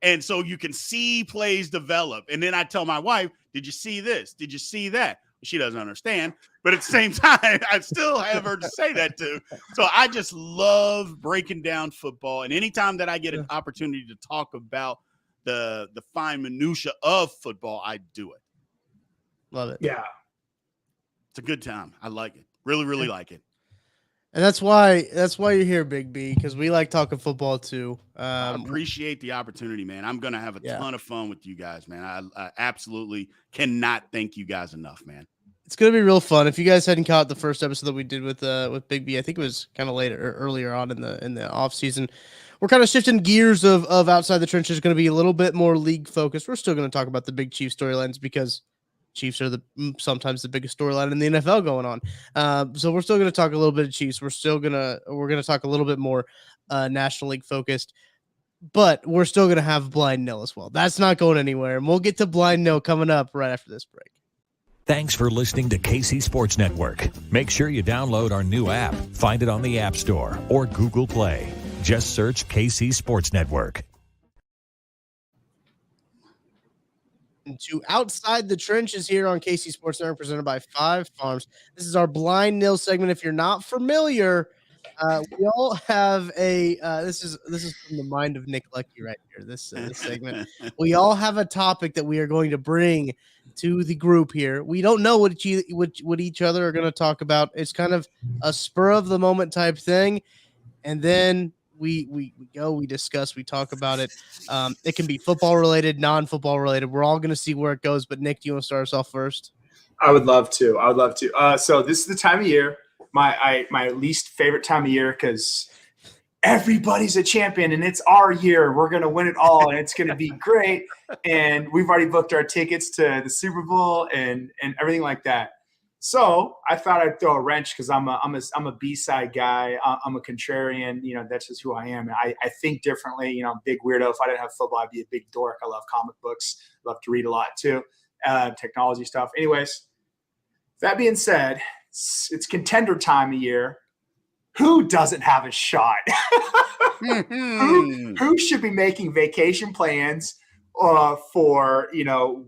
And so you can see plays develop. And then I tell my wife, did you see this? Did you see that? She doesn't understand. But at the same time, I still have her to say that to. So I just love breaking down football. And anytime that I get an opportunity to talk about the fine minutia of football, I do it. Love it. Yeah. It's a good time. I like it. Really, really like it. And that's why you're here, Big B, because we like talking football too. I appreciate the opportunity, man. I'm going to have a ton of fun with you guys, man. I absolutely cannot thank you guys enough, man. It's going to be real fun. If you guys hadn't caught the first episode that we did with Big B, I think it was kind of earlier on in the off season. We're kind of shifting gears of outside the trenches. Going to be a little bit more league focused. We're still going to talk about the big Chiefs storylines because Chiefs are sometimes the biggest storyline in the NFL going on. So we're still going to talk a little bit of Chiefs. We're going to talk a little bit more National League focused, but we're still going to have Blind Nil as well. That's not going anywhere. And we'll get to Blind Nil coming up right after this break. Thanks for listening to KC Sports Network. Make sure you download our new app. Find it on the App Store or Google Play. Just search KC Sports Network. To Outside the Trenches here on KC Sports Network, presented by Five Farms. This is our Blind Nil segment. If you're not familiar, we all have a this is from the mind of Nick Leckey right here. This segment, we all have a topic that we are going to bring to the group here. We don't know what each other are going to talk about. It's kind of a spur of the moment type thing, and then we go, we discuss, we talk about it. It can be football related, non-football related. We're all going to see where it goes. But Nick, do you want to start us off first? I would love to. So this is the time of year, my least favorite time of year, because everybody's a champion and it's our year. We're going to win it all and it's going to be great. And we've already booked our tickets to the Super Bowl and everything like that. So I thought I'd throw a wrench because I'm a B-side guy. I'm a contrarian. That's just who I am. I think differently. Big weirdo. If I didn't have football, I'd be a big dork. I love comic books. Love to read a lot too. Technology stuff. Anyways, that being said, it's Contender time of year. Who doesn't have a shot? Who should be making vacation plans for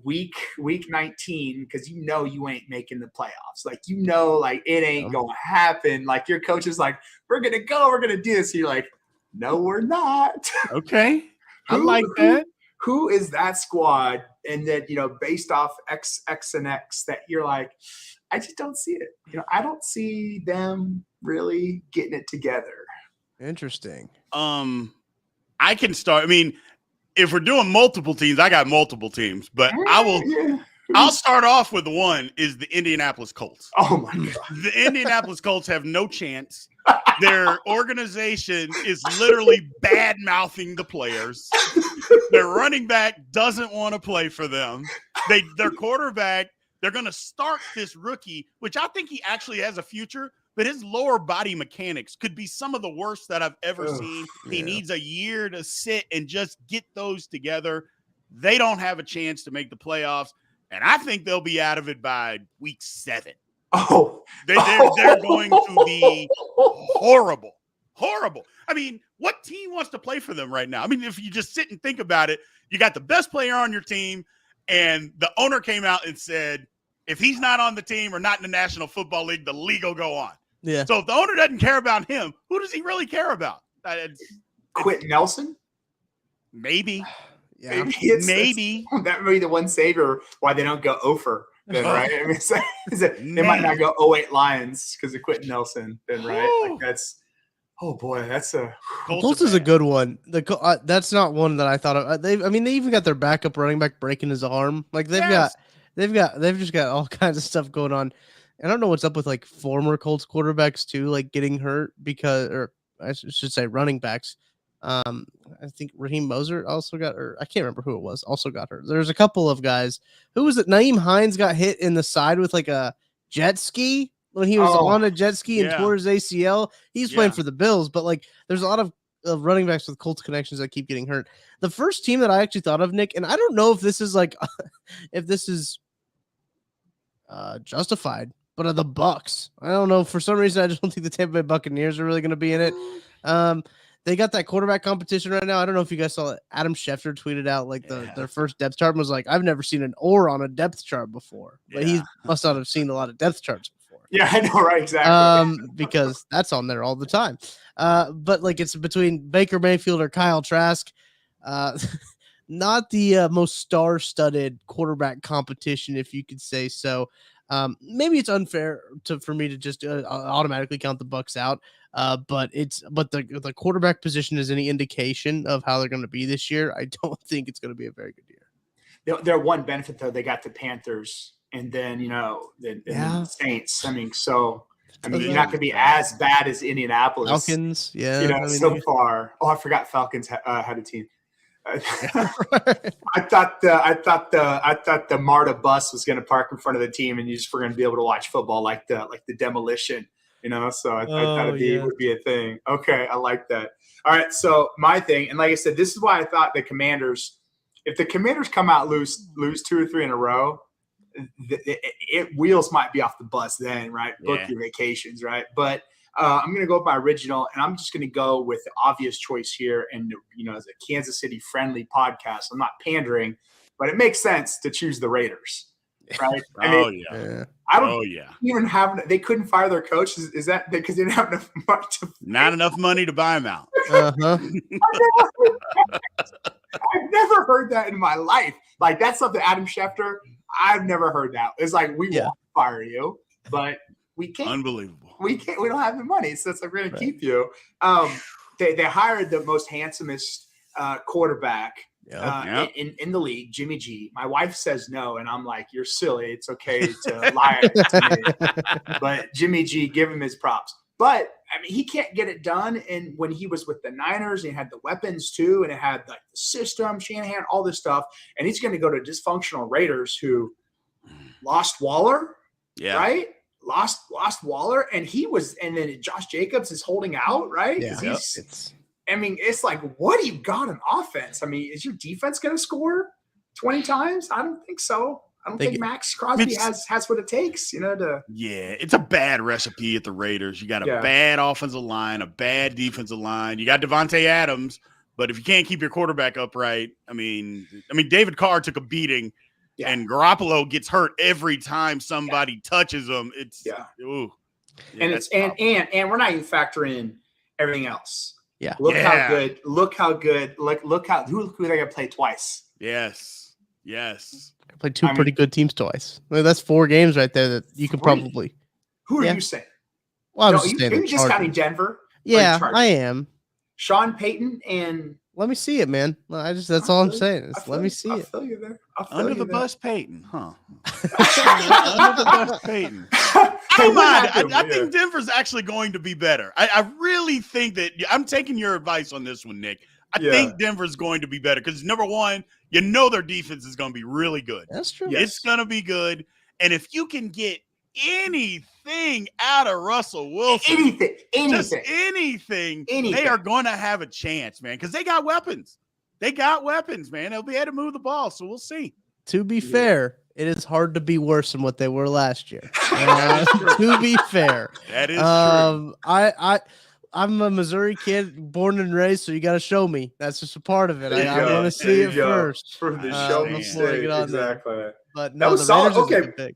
week 19 because you ain't making the playoffs. Like like it ain't gonna happen. Like your coach is like, we're gonna do this. You're like, no, we're not. Okay, I like that. Who is that squad? And then based off X and X, that you're like, I just don't see it. I don't see them really getting it together. Interesting. I can start. I mean, if we're doing multiple teams, I got multiple teams, but I'll start off with one is the Indianapolis Colts. Oh my God. The Indianapolis Colts have no chance. Their organization is literally bad-mouthing the players. Their running back doesn't want to play for them. Their quarterback, they're going to start this rookie, which I think he actually has a future, but his lower body mechanics could be some of the worst that I've ever seen. He needs a year to sit and just get those together. They don't have a chance to make the playoffs, and I think they'll be out of it by week 7. Oh, they're going to be horrible. I mean, what team wants to play for them right now? I mean, if you just sit and think about it, you got the best player on your team, and the owner came out and said, if he's not on the team or not in the National Football League, the league will go on. Yeah. So if the owner doesn't care about him, who does he really care about? Quentin Nelson? Maybe. Yeah. Maybe. That may be the one savior why they don't go over. Then, right? I mean, they might not go 08 Lions because of Quentin Nelson. Then, right? Like that's. Oh boy, that's a. Colts is a good one. That's not one that I thought of. They even got their backup running back breaking his arm. Like they've just got all kinds of stuff going on. I don't know what's up with like former Colts quarterbacks too, like getting hurt or I should say running backs. I think Raheem Mostert also got, or I can't remember who it was, also got hurt. There's a couple of guys. Who was it? Naeem Hines got hit in the side with like a jet ski when he was on a jet ski and tore his ACL. He's playing for the Bills, but like there's a lot of running backs with Colts connections that keep getting hurt. The first team that I actually thought of, Nick, and I don't know if this is like if this is justified, but the Bucs. I don't know. For some reason, I just don't think the Tampa Bay Buccaneers are really going to be in it. They got that quarterback competition right now. I don't know if you guys saw it. Adam Schefter tweeted out like their first depth chart and was like, I've never seen an or on a depth chart before. But he must not have seen a lot of depth charts before. Yeah, I know, right? Exactly. Because that's on there all the time. But like it's between Baker Mayfield or Kyle Trask. Not the most star-studded quarterback competition, if you could say so. Maybe it's unfair for me to just automatically count the Bucs out. But the quarterback position is any indication of how they're going to be this year. I don't think it's going to be a very good year. Their one benefit though, they got the Panthers, and then the Saints. I mean, you're not going to be as bad as Indianapolis. Falcons, so far. Oh, I forgot Falcons had a team. I thought the MARTA bus was going to park in front of the team, and you just were going to be able to watch football like the demolition. So I thought it would be a thing. Okay, I like that. All right, so my thing, and like I said, this is why I thought the Commanders, if the Commanders come out lose 2 or 3 in a row, wheels might be off the bus then, right? Book your vacations, right? But I'm going to go with my original, and I'm just going to go with the obvious choice here. And, as a Kansas City friendly podcast, I'm not pandering, but it makes sense to choose the Raiders. Right? I don't even have. They couldn't fire their coach. Is that because they didn't have enough money? Not enough money to buy him out. I've never heard that in my life. Like that's something Adam Schefter. I've never heard that. It's like we won't fire you, but we can't. Unbelievable. We can't. We don't have the money, so it's like we're gonna keep you. They hired the most handsomest quarterback. In the league, Jimmy G. My wife says no, and I'm like, you're silly. It's okay to lie to me. But Jimmy G, give him his props. But I mean, he can't get it done. And when he was with the Niners, he had the weapons too, and it had like the system, Shanahan, all this stuff. And he's going to go to dysfunctional Raiders who lost Waller, right? Lost Waller, and then Josh Jacobs is holding out, right? Yeah, it's like, what do you got on offense? I mean, is your defense going to score 20 times? I don't think so. I don't think Max Crosby has what it takes, to. Yeah, it's a bad recipe at the Raiders. You got a bad offensive line, a bad defensive line. You got Devontae Adams, But if you can't keep your quarterback upright, I mean, David Carr took a beating, and Garoppolo gets hurt every time somebody touches him. It's ooh. Yeah, and it's and we're not even factoring in everything else. Yeah. Look how good. Look how who they got to play twice. Yes. Played two pretty good teams twice. Well, that's 4 games right there that you could probably. Who are you saying? Well, are you just counting Denver? Yeah, I am. Sean Payton and. Let me see it, man. That's all I'm saying. Let me see it. Feel you there. Under the bus, Peyton, huh? Under the bus, Peyton. I don't mind. I think Denver's actually going to be better. I really think that I'm taking your advice on this one, Nick. I think Denver's going to be better because, number one, their defense is going to be really good. That's true. It's going to be good. And if you can get anything out of Russell Wilson, anything, they are going to have a chance, man, because they got weapons. Man. They'll be able to move the ball, so we'll see. To be fair, it is hard to be worse than what they were last year. To be fair. That is true. I'm a Missouri kid, born and raised, so you got to show me. That's just a part of it. I want to see it first. For the show me state. Exactly. But no, that was solid. Okay.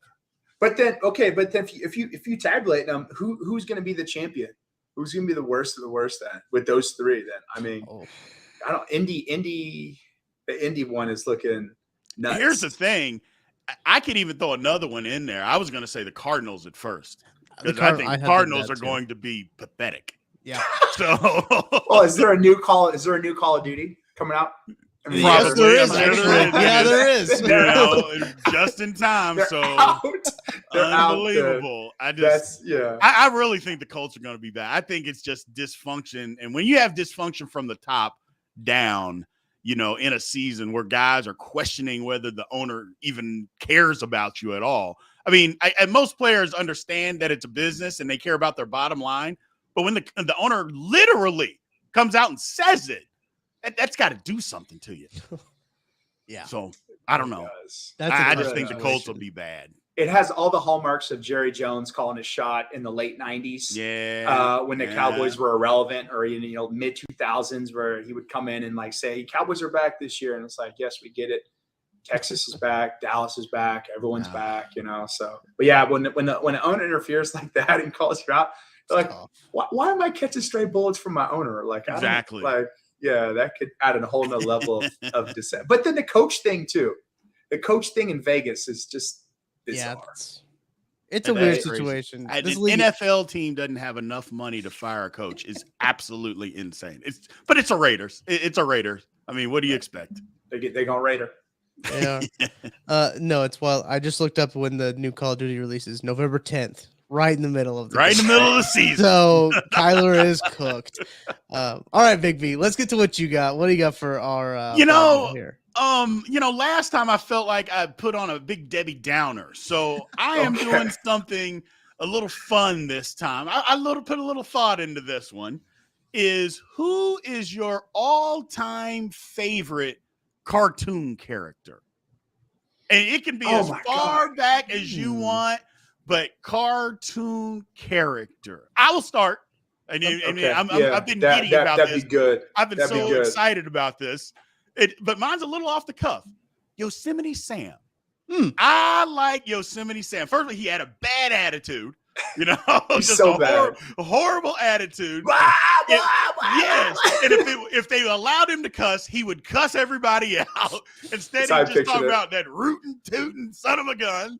But then if you tabulate them, who's going to be the champion? Who's going to be the worst of the worst then with those 3? Then I mean, I don't. The Indy one is looking nuts. Here's the thing, I could even throw another one in there. I was going to say the Cardinals at first because I think Cardinals are going to be pathetic. Yeah. So, is there a new Call of Duty coming out? I mean, yes, there is. Yeah, there is. Just in time. They're so They're unbelievable. I really think the Colts are going to be bad. I think it's just dysfunction. And when you have dysfunction from the top down, in a season where guys are questioning whether the owner even cares about you at all. I mean, and most players understand that it's a business and they care about their bottom line. But when the owner literally comes out and says it, that's got to do something to you. Yeah. So I don't know. I just think the Colts will be bad. It has all the hallmarks of Jerry Jones calling his shot in the late 90s. Yeah. When the Cowboys were irrelevant, or mid 2000s, where he would come in and say, Cowboys are back this year. And it's like, yes, we get it. Texas is back. Dallas is back. Everyone's back, So, but yeah, when the owner interferes like that and calls you out, they're like, why am I catching stray bullets from my owner? Exactly. That could add a whole nother level of dissent. But then the coach thing too. The coach thing in Vegas is just bizarre. It's a weird situation. An NFL team doesn't have enough money to fire a coach is absolutely insane. But it's a Raiders. It's a Raiders. I mean, what do you expect? They gonna Raider. Yeah. No, it's wild. I just looked up when the new Call of Duty releases, November 10th. Right in the middle of the season. So Kyler is cooked. All right, Big B, let's get to what you got. What do you got for our here? Last time I felt like I put on a Big Debbie Downer. So I am doing something a little fun this time. I put a little thought into this one. Who is your all-time favorite cartoon character? And it can be as far back as you want. But cartoon character. I will start. I've been giddy about this. That'd be good. I've been excited about this. But mine's a little off the cuff. Yosemite Sam. I like Yosemite Sam. Firstly, he had a bad attitude. Just so bad. Horrible attitude. Yes. And if they allowed him to cuss, he would cuss everybody out. Instead, he just talk about that rootin' tootin' son of a gun.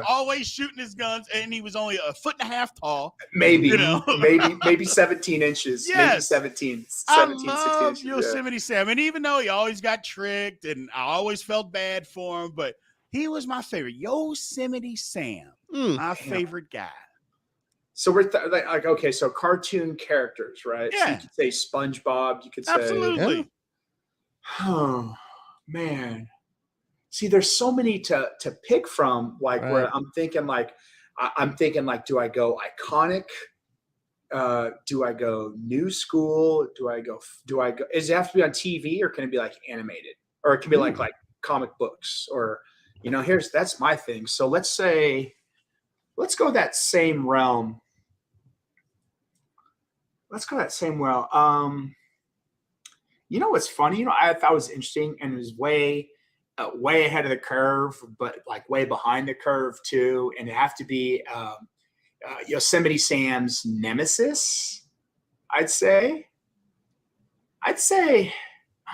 Always shooting his guns, and he was only 1.5 feet tall. Maybe 17 inches. Yes. Maybe 17, I 16 love inches. Yosemite Sam, and even though he always got tricked, and I always felt bad for him, but he was my favorite. Yosemite Sam, my favorite guy. So we're so cartoon characters, right? Yeah. So you could say SpongeBob. You could say absolutely. Oh man. See, there's so many to pick from, where I'm thinking do I go iconic? Do I go new school? Do I go, does it have to be on TV, or can it be animated, or it can be like comic books, or, that's my thing. So let's go that same realm. You know what's funny? I thought was interesting, and it was way ahead of the curve, but like way behind the curve too. And it have to be Yosemite Sam's nemesis. I'd say. I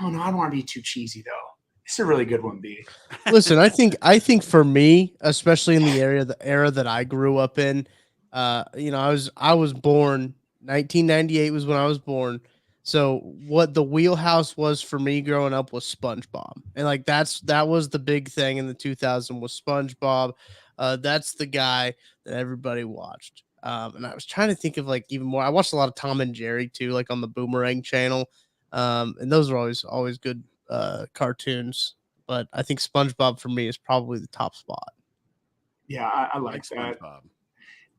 don't know. I don't want to be too cheesy though. It's a really good one, B. Listen, I think for me, especially in the era that I grew up in, I was born 1998 was when I was born. So what the wheelhouse was for me growing up was SpongeBob, and like that was the big thing in the 2000s was SpongeBob. That's the guy that everybody watched. And I was trying to think of like even more. I watched a lot of Tom and Jerry too, like on the Boomerang channel. And those are always good cartoons. But I think SpongeBob for me is probably the top spot. Yeah, I like that.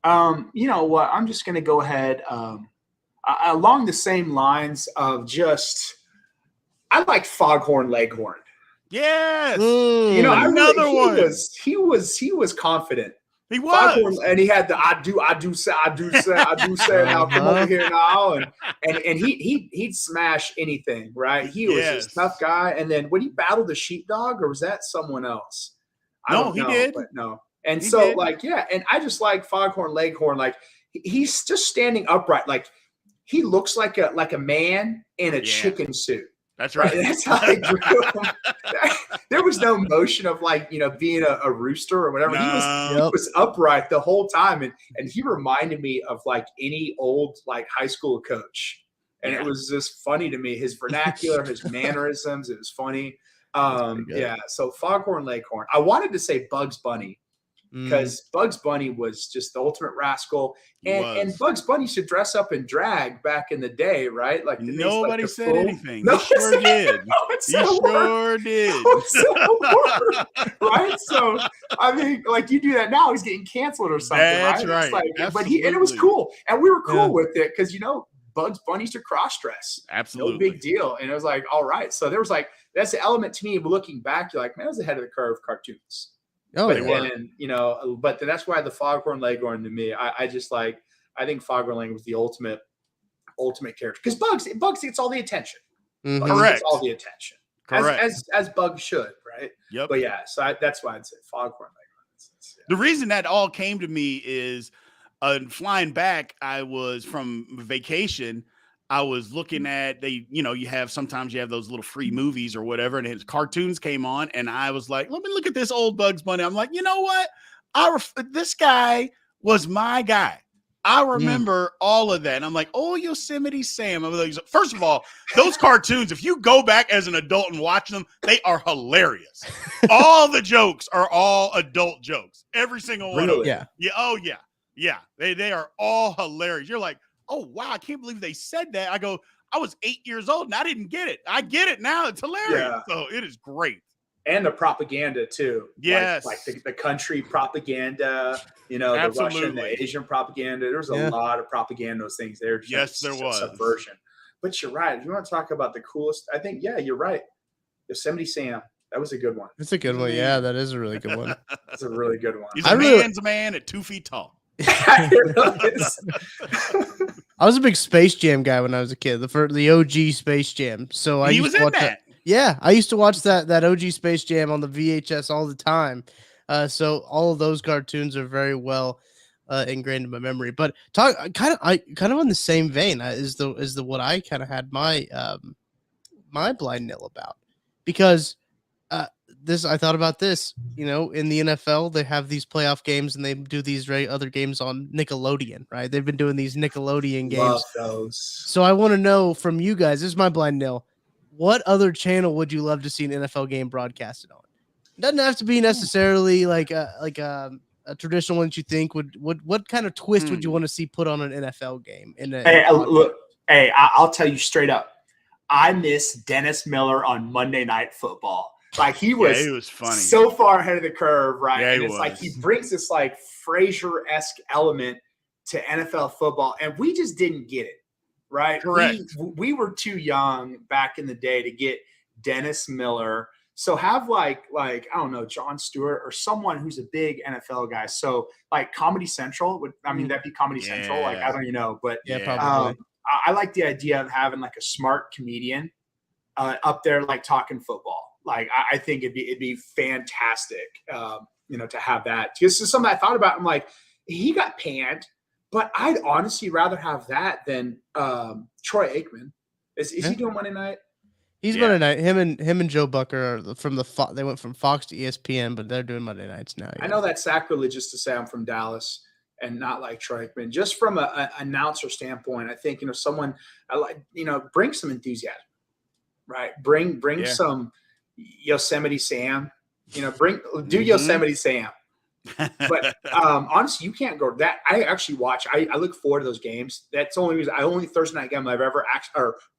SpongeBob. You know what? I'm just going to go ahead along the same lines of I like Foghorn Leghorn. Yes. You know, another one. He was confident. He was. Foghorn, and he had the I do say now come over here now and he'd smash anything, right? He was this tough guy. And then would he battle the sheepdog or was that someone else? I don't know, he did. But no. And he so did. like, yeah, and I just like Foghorn Leghorn. Like he's just standing upright. Like he looks like a man in a chicken suit. That's right. That's how I drew him. There was no motion of like, being a rooster or whatever. He was upright the whole time. And he reminded me of like any old like high school coach. And it was just funny to me. His vernacular, his mannerisms, it was funny. So Foghorn Leghorn. I wanted to say Bugs Bunny. Because Bugs Bunny was just the ultimate rascal, and Bugs Bunny should dress up in drag back in the day, right? Like nobody said anything. No, he sure did. He sure did. Right? So I mean, like you do that now, he's getting canceled or something. That's right. Like, but it was cool, and we were cool with it because Bugs Bunny used to cross dress. Absolutely, no big deal. And it was like, all right. So there was like that's the element to me. Looking back, you're like, man, it was ahead of the curve cartoons. Oh, but then, but that's why the Foghorn Leghorn to me, I think Foghorn Leghorn was the ultimate character because Bugs gets all the attention. Mm-hmm. Correct. Gets all the attention. Correct. As Bugs should, right? Yep. But yeah, so that's why I'd say Foghorn Leghorn. The reason that all came to me is flying back. I was from vacation. I was looking at sometimes you have those little free movies or whatever, and his cartoons came on, and I was like, let me look at this old Bugs Bunny. I'm like, you know what? This guy was my guy. I remember all of that. And I'm like, oh, Yosemite Sam. I'm like, first of all, those cartoons, if you go back as an adult and watch them, they are hilarious. All the jokes are all adult jokes. Every single one of them. Yeah. Yeah. Oh, yeah. Yeah. They are all hilarious. You're like, oh, wow, I can't believe they said that. I go, I was 8 years old and I didn't get it. I get it now. It's hilarious. Yeah. So it is great. And the propaganda too. Yes. Like the country propaganda, the Russian, the Asian propaganda. There's a lot of propaganda, those things there. Yes, there was. Subversion. But you're right. If you want to talk about the coolest, I think, yeah, you're right. Yosemite Sam. That was a good one. It's a good one. Yeah, that is a really good one. That's a really good one. He's a man's man at 2 feet tall. I was a big Space Jam guy when I was a kid. The OG Space Jam. So I used to watch that. Yeah, I used to watch that OG Space Jam on the VHS all the time. So all of those cartoons are very well ingrained in my memory. But kind of on the same vein is the what I kind of had my my blind nil about, because I thought about this, in the NFL, they have these playoff games and they do these other games on Nickelodeon, right? They've been doing these Nickelodeon games. Love those. So I want to know from you guys, this is my blind nil. What other channel would you love to see an NFL game broadcasted on? It doesn't have to be necessarily like a traditional one that you think what kind of twist would you want to see put on an NFL game? I'll tell you straight up. I miss Dennis Miller on Monday Night Football. Like he was funny, so far ahead of the curve, right? Yeah, and it's like he brings this like Frasier-esque element to NFL football, and we just didn't get it, right? Correct. We were too young back in the day to get Dennis Miller. So have like I don't know, Jon Stewart or someone who's a big NFL guy. So like Comedy Central that'd be Comedy Central. Like I don't know, but yeah, probably. I like the idea of having like a smart comedian up there like talking football. Like I think it'd be fantastic, to have that. This is something I thought about. I'm like, he got panned, but I'd honestly rather have that than Troy Aikman. Is he doing Monday night? He's Monday night. Him and Joe Bucker are from they went from Fox to ESPN, but they're doing Monday nights now. Yeah. I know that's sacrilegious to say I'm from Dallas and not like Troy Aikman. Just from an announcer standpoint, I think someone bring some enthusiasm, right? Bring some Yosemite Sam. Do Yosemite Sam. But honestly, you can't go that. I actually watch. I look forward to those games. That's the only reason. Only Thursday night game I've ever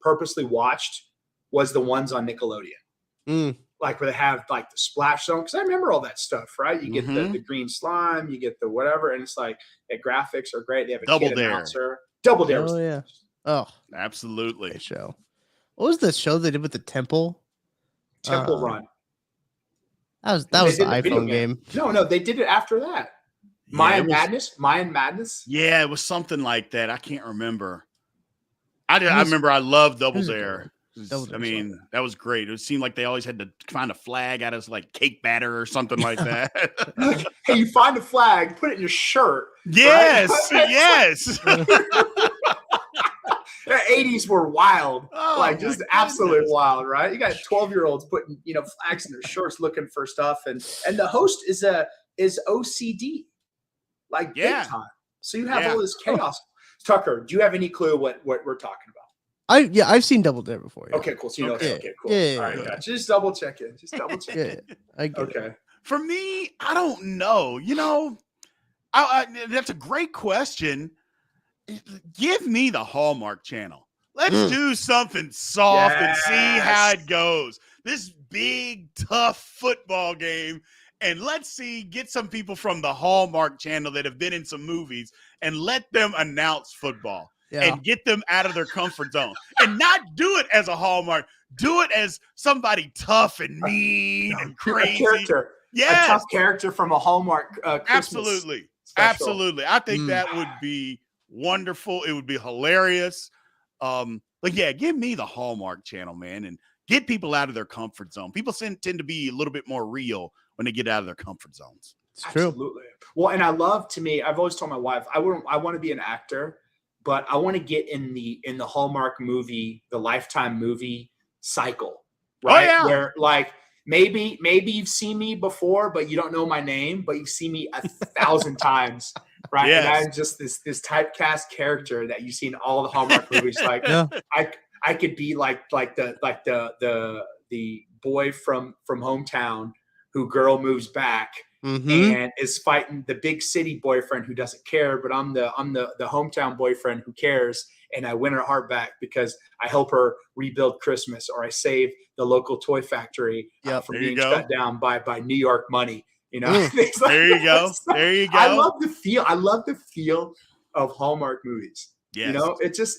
purposely watched was the ones on Nickelodeon, like where they have like the splash zone. Because I remember all that stuff, right? You get the green slime, you get the whatever, and it's like the graphics are great. They have a Double kid Dare. announcer. Double Dare. Oh yeah. Oh, Absolutely. great show. What was the show they did with the Temple? Temple Run. That was the iPhone game. No, they did it after that. Mayan Madness. Yeah, it was something like that. I can't remember. I remember I loved Double Dare. That was great. It seemed like they always had to find a flag out of like cake batter or something like that. Hey, you find a flag, put it in your shirt. Yes, right? yes. The 80s were wild, Just absolutely wild, right? You got 12-year-olds putting flags in their shirts, looking for stuff, and the host is OCD, like big time. So you have all this chaos. Tucker, do you have any clue what we're talking about? I've seen Double Dare before. Yeah. Okay, cool. So okay, cool. Yeah, all right, gotcha. Just double check it. Okay. For me, I don't know. That's a great question. Give me the Hallmark Channel. Let's do something soft and see how it goes. This big, tough football game. And let's get some people from the Hallmark Channel that have been in some movies and let them announce football and get them out of their comfort zone. And not do it as a Hallmark. Do it as somebody tough and mean and crazy. A character. Yes. A tough character from a Hallmark Christmas Absolutely. special. Absolutely. I think that would be wonderful. It would be hilarious. Give me the Hallmark Channel, man, and get people out of their comfort zone. People tend to be a little bit more real when they get out of their comfort zones. It's true. Absolutely. Well, and I've always told my wife, I want to be an actor, but I want to get in the Hallmark movie, the Lifetime movie cycle, right? Oh, yeah. Where like maybe you've seen me before, but you don't know my name, but you've seen me 1,000 times. Right. Yes. And I'm just this typecast character that you see in all the Hallmark movies. Like I could be like the boy from hometown who girl moves back and is fighting the big city boyfriend who doesn't care, but I'm the hometown boyfriend who cares, and I win her heart back because I help her rebuild Christmas, or I save the local toy factory from being shut down by New York money. There you go. There you go. I love the feel of Hallmark movies. Yes.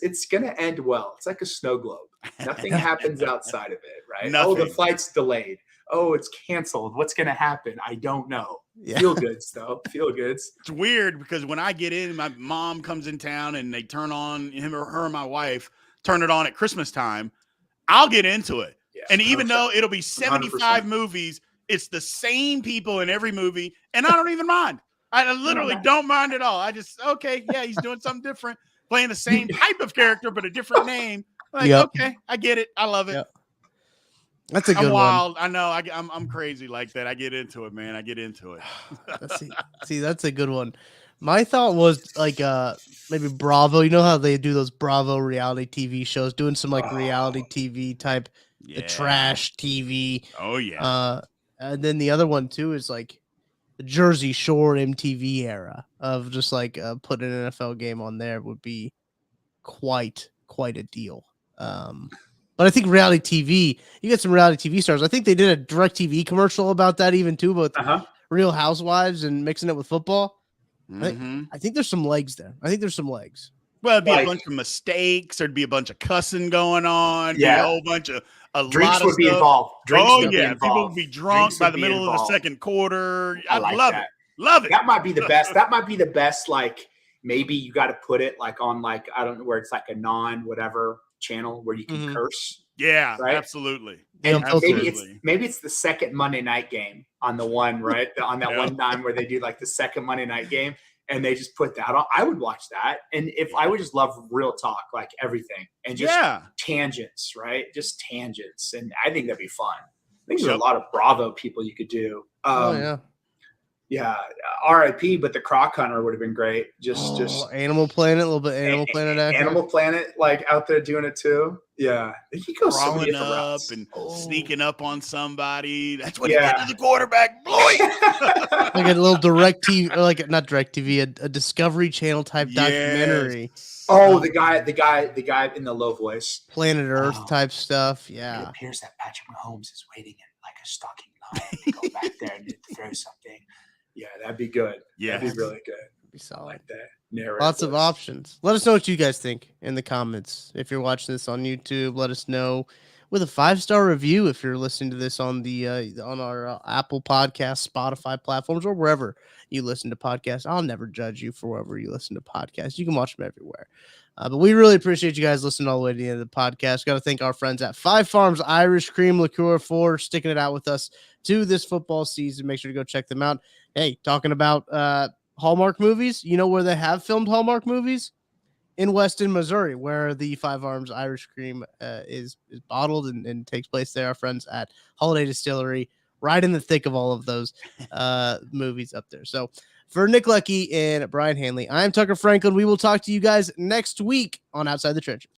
It's going to end well. It's like a snow globe. Nothing happens outside of it, right? Nothing. Oh, the flight's delayed. Oh, it's canceled. What's going to happen? I don't know. Feel goods, though. Feel goods. It's weird because when I get in, my mom comes in town and they turn on her and my wife turn it on at Christmas time. I'll get into it. Yeah, and even though it'll be 75 100%. Movies, it's the same people in every movie, and I don't even mind. I literally don't mind at all. I just, he's doing something different, playing the same type of character, but a different name. Okay, I get it. I love it. Yep. That's a good I'm wild. one. I know. I'm crazy like that. I get into it, man. I get into it. See, that's a good one. My thought was like maybe Bravo. You know how they do those Bravo reality TV shows, doing some like reality TV type, the trash TV. Oh yeah. And then the other one too is like the Jersey Shore MTV era of just like putting an NFL game on there would be quite a deal. But I think reality TV, you get some reality TV stars. I think they did a DirecTV commercial about that even too, about Real Housewives and mixing it with football. I think there's some legs there. Well, it'd be a bunch of mistakes. There'd be a bunch of cussing going on. Yeah. Be a whole bunch of drinks would be involved. People would be drunk by the middle of the second quarter. I love it. Love it. That might be the best. That might be the best. Like maybe you got to put it like on like I don't know where it's like a non whatever channel where you can curse. Yeah, Right? absolutely. And Maybe it's the second Monday night game on the one, right? On that one time where they do like the second Monday night game and they just put that on. I would watch that. And if I would just love real talk, like everything and just tangents, right? Just tangents. And I think that'd be fun. I think there's a lot of Bravo people you could do. Yeah, RIP, but the Croc Hunter would have been great. Just Animal Planet, a little bit Animal Planet action. Animal Planet, like out there doing it too. Yeah, he goes crawling up and sneaking up on somebody. That's what he did to the quarterback. Like a little direct TV, or like not direct TV, a Discovery Channel type documentary. Oh, the guy in the low voice, Planet Earth type stuff. Yeah, it appears that Patrick Mahomes is waiting in like a stalking line to go back there and throw something. Yeah, that'd be good. Yeah, that'd be really good. Be solid. Like that. Narrative Lots of options. Let us know what you guys think in the comments. If you're watching this on YouTube, let us know with a 5-star review. If you're listening to this on the on our Apple Podcast, Spotify platforms, or wherever you listen to podcasts, I'll never judge you for wherever you listen to podcasts. You can watch them everywhere. But we really appreciate you guys listening all the way to the end of the podcast. Got to thank our friends at Five Farms Irish Cream Liqueur for sticking it out with us to this football season. Make sure to go check them out. Hey, talking about Hallmark movies, you know where they have filmed Hallmark movies? In Weston, Missouri, where the Five Arms Irish Cream is bottled and takes place there. Our friends at Holiday Distillery, right in the thick of all of those movies up there. So for Nick Leckey and Brien Hanley, I'm Tucker Franklin. We will talk to you guys next week on Outside the Trenches.